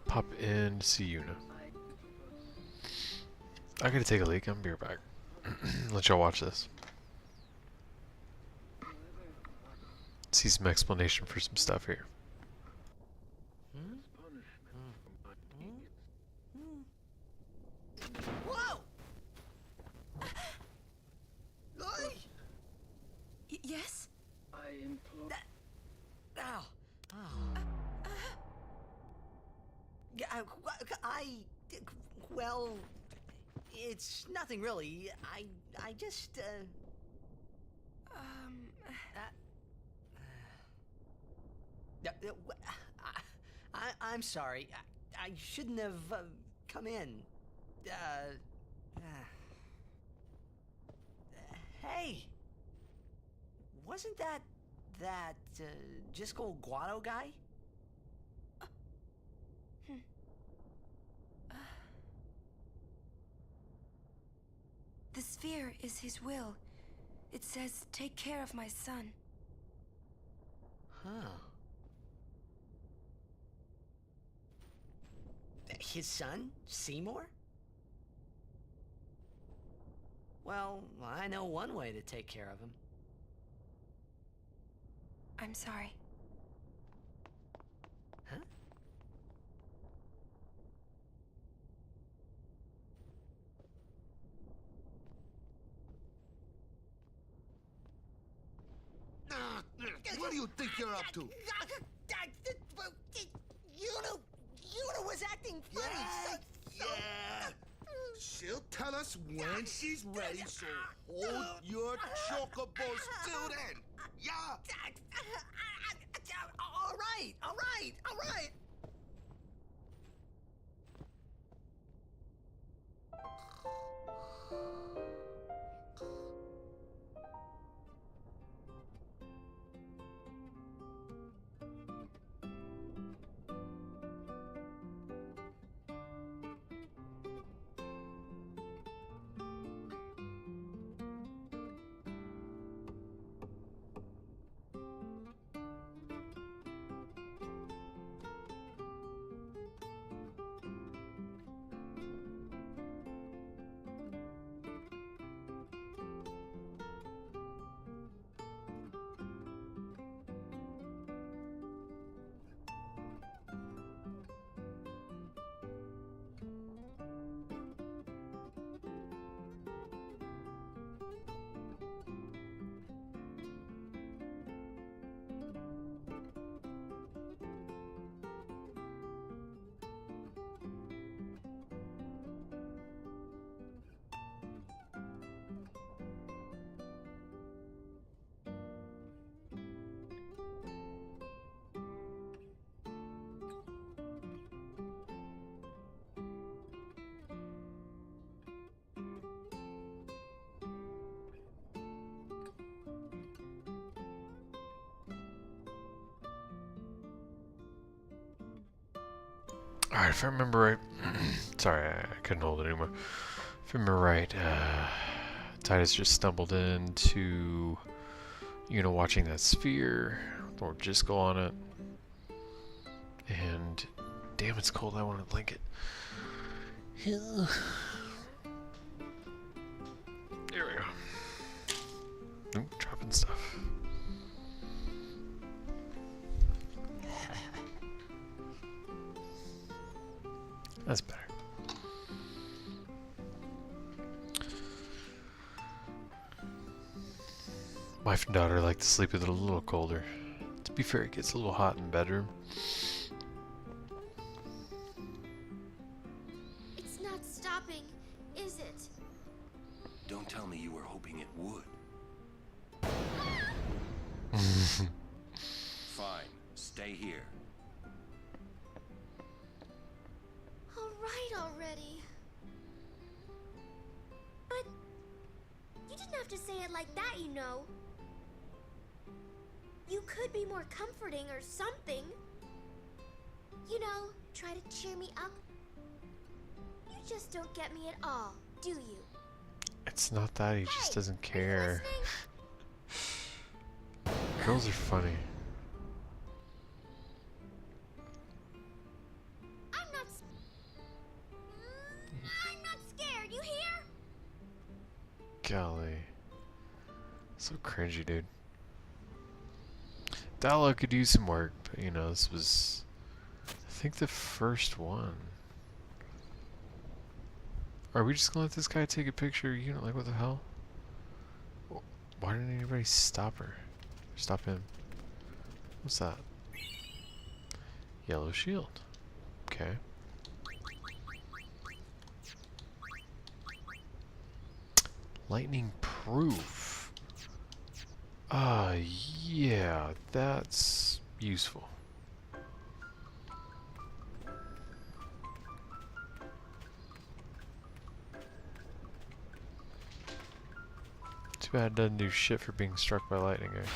Pop in to see Yuna. I gotta take a leak. I'm gonna be right back. Let y'all watch this. See some explanation for some stuff here. Whoa! Oi! Yes? Ow. Yeah, well, it's nothing really. I just, I'm sorry. I shouldn't have come in. Hey, wasn't that Jisco Guado guy? The sphere is his will. It says, take care of my son. Huh. His son, Seymour? Well, I know one way to take care of him. I'm sorry. Huh? What do you think you're up to? Yuna was acting funny. Yeah. She'll tell us when she's ready, so hold your chocobos till then. Yeah. All right. Alright, if I remember right... Sorry, I couldn't hold it anymore. If I remember right, Tidus just stumbled into Yuna watching that sphere, or just go on it. And damn, it's cold. I want a blanket. Here we go. Oop, dropping stuff. That's better. Wife and daughter like to sleep with it a little colder. To be fair, it gets a little hot in the bedroom. It's not stopping, is it? Don't tell me you were hoping it would. Fine, stay here. All right already. But you didn't have to say it like that, you know. You could be more comforting or something. You know, try to cheer me up. You just don't get me at all, do you? It's not that, he just doesn't Are you care. listening? Girls are funny. I'm not scared, you hear? Golly. So cringy, dude. Dialogue could use some work, but you know, this was, I think, the first one. Are we just gonna let this guy take a picture? You know, like, what the hell? Why didn't anybody stop her? Stop him. What's that? Yellow shield. Okay. Lightning proof. Yeah, that's useful. Too bad it doesn't do shit for being struck by lightning, guys.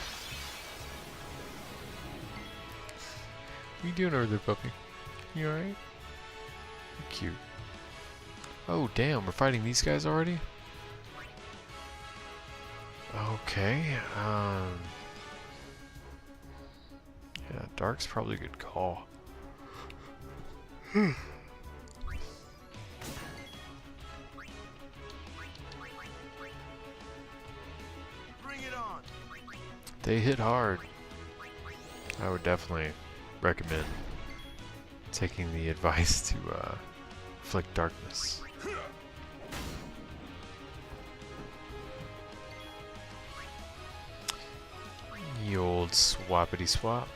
What you doing over there, puppy? You alright? You're cute. Oh, damn, we're fighting these guys already? Okay, yeah, dark's probably a good call. Bring it on. They hit hard. I would definitely recommend taking the advice to flick darkness. The old swappity swap.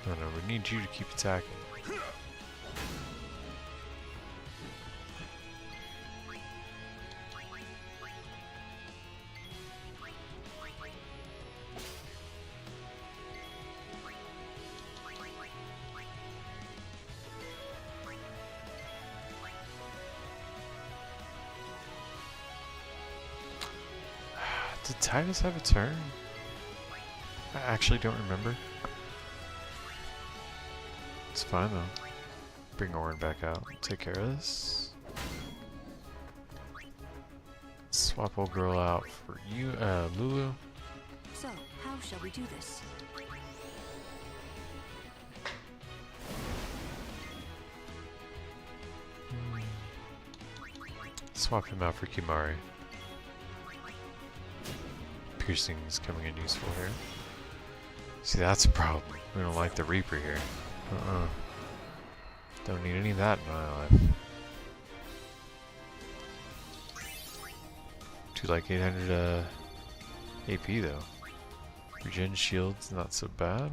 No, we need you to keep attacking. Did Tidus have a turn? I actually don't remember. It's fine though. Bring Orin back out. Take care of this. Swap old girl out for you, Lulu. So, how shall we do this? Swap him out for Kimahri. Piercing's coming in useful here. See, that's a problem. We don't like the Reaper here. Don't need any of that in my life. Do like 800 AP though. Regen shield's not so bad.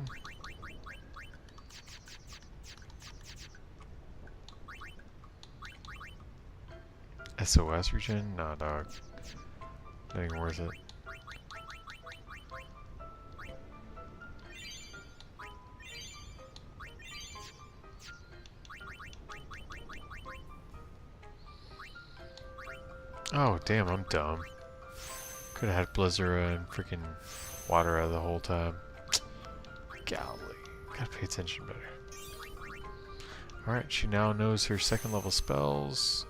SOS regen? Nah, dog. Not even worth it. Oh, damn, I'm dumb. Could have had Blizzard and freaking water out the whole time. Golly. Gotta pay attention better. Alright, she now knows her second level spells.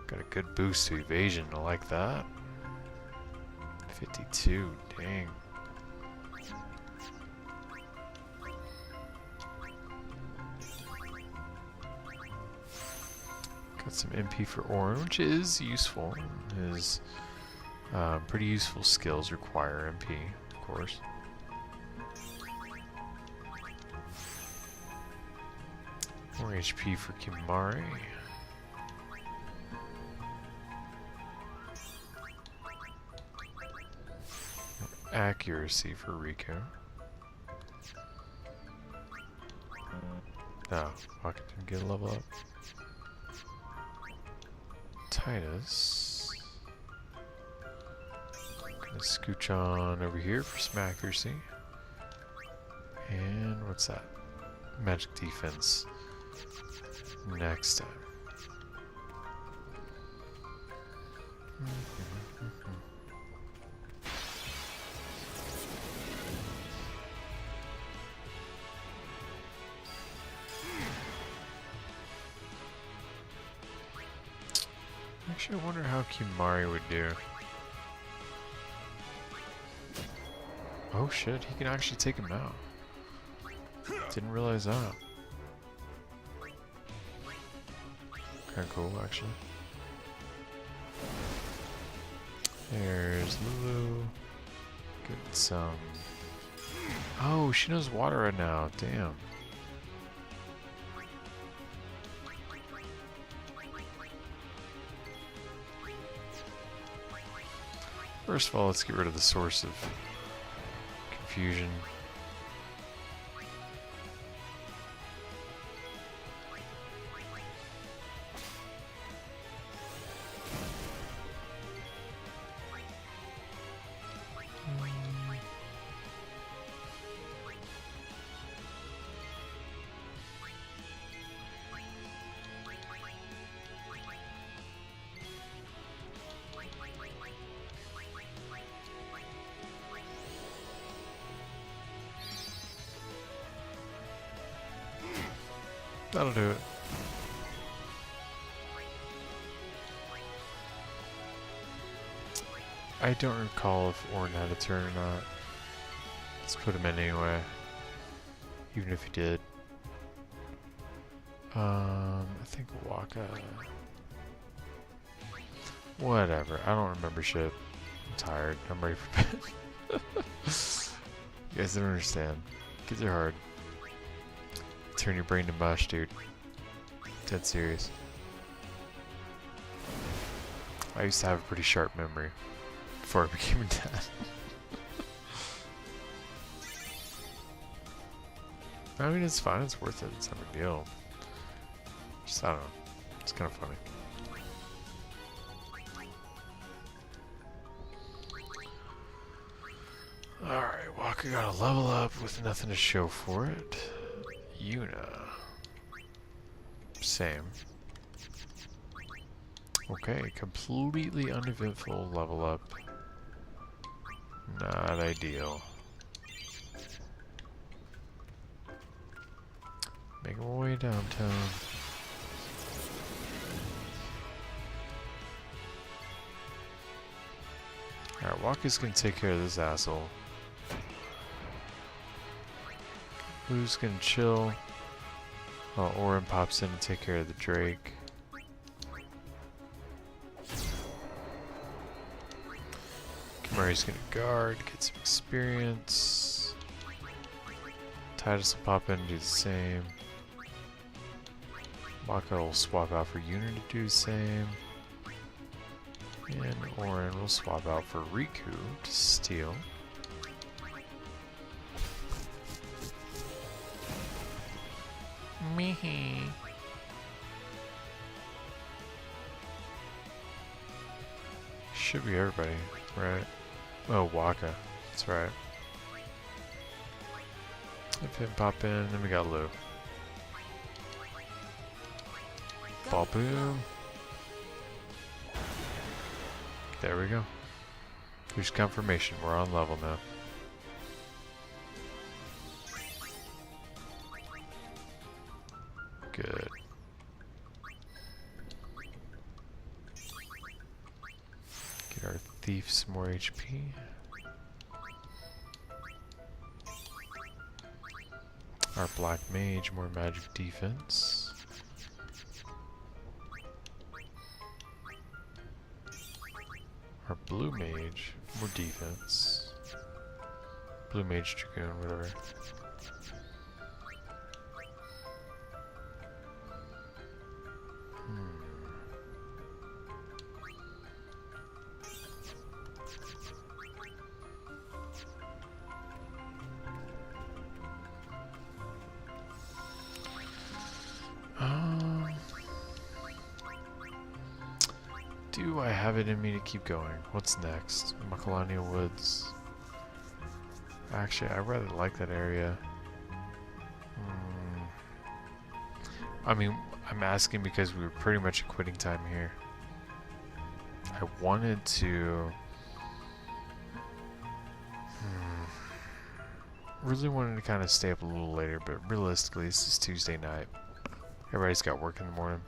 Got a good boost to evasion, I like that. 52, dang. Got some MP for Orin, which is useful. His pretty useful skills require MP, of course. More HP for Kimahri. Accuracy for Rikku. No, Wakka didn't get a level up. Tidus. Gonna scooch on over here for some accuracy. And what's that? Magic defense. Next time. Actually, I wonder how Kimahri would do. Oh shit, he can actually take him out. Didn't realize that. Kinda cool, actually. There's Lulu. Get some. Oh, she knows water right now. Damn. First of all, let's get rid of the source of confusion. That'll do it. I don't recall if Orin had a turn or not. Let's put him in anyway. Even if he did. I think Wakka. Whatever. I don't remember shit. I'm tired. I'm ready for bed. You guys don't understand. Kids are hard. Turn your brain to mush, dude. Dead serious. I used to have a pretty sharp memory before I became a dad. I mean, it's fine. It's worth it. It's no big deal. Just, I don't know. It's kind of funny. Alright, Wakka got a level up with nothing to show for it. Yuna. Same. Okay, completely uneventful level up. Not ideal. Making my way downtown. Alright, Wakka's gonna take care of this asshole. Who's gonna chill while Orin pops in to take care of the Drake. Kimahri's gonna guard, get some experience. Tidus will pop in and do the same. Wakka will swap out for Yuna to do the same. And Orin will swap out for Rikku to steal. Mehe. Should be everybody, right? Oh, Wakka. That's right. If him pop in, then we got Lulu. Ball boom. There we go. There's confirmation. We're on level now. Good. Get our thief some more HP. Our black mage more magic defense. Our blue mage more defense. Blue mage dragoon, whatever. Do I have it in me to keep going? What's next? Macalania Woods. Actually, I rather like that area. I mean, I'm asking because we were pretty much at quitting time here. I wanted to... really wanted to kind of stay up a little later, but realistically, this is Tuesday night. Everybody's got work in the morning.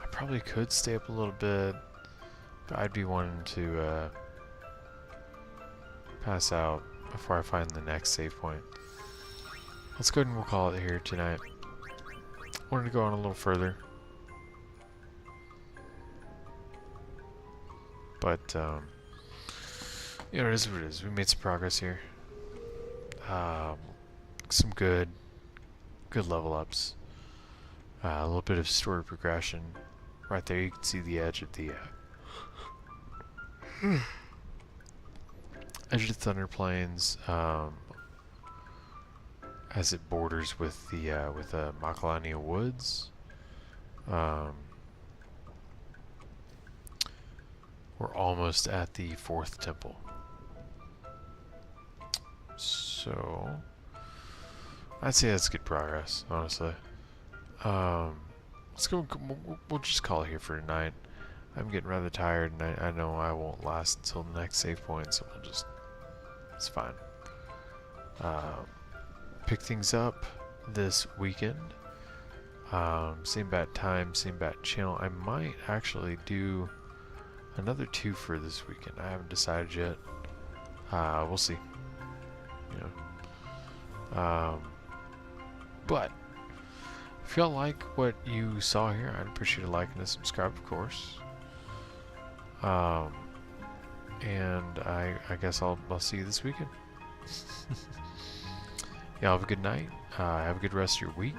I probably could stay up a little bit, but I'd be wanting to pass out before I find the next save point. Let's go ahead and we'll call it here tonight. Wanted to go on a little further, but you know, it is what it is. We made some progress here. Some good level ups. A little bit of story progression. Right there, you can see the edge of the edge of the Thunder Plains, as it borders with the Macalania Woods. We're almost at the 4th temple. So I'd say that's good progress, honestly. Let's go. We'll just call it here for tonight. I'm getting rather tired, and I know I won't last until the next save point, so we'll just... it's fine. Pick things up this weekend. Same bat time, same bat channel. I might actually do another 2 for this weekend. I haven't decided yet. We'll see. You know. But if y'all like what you saw here, I'd appreciate a like and a subscribe, of course. And I guess I'll see you this weekend. Y'all have a good night. Have a good rest of your week.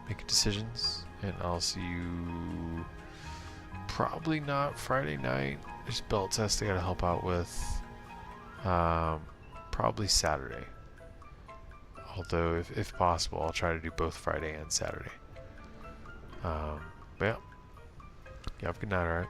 Make decisions, and I'll see you probably not Friday night. There's belt test I gotta help out with. Probably Saturday. Although, if possible, I'll try to do both Friday and Saturday. But yeah. You have a good night, alright?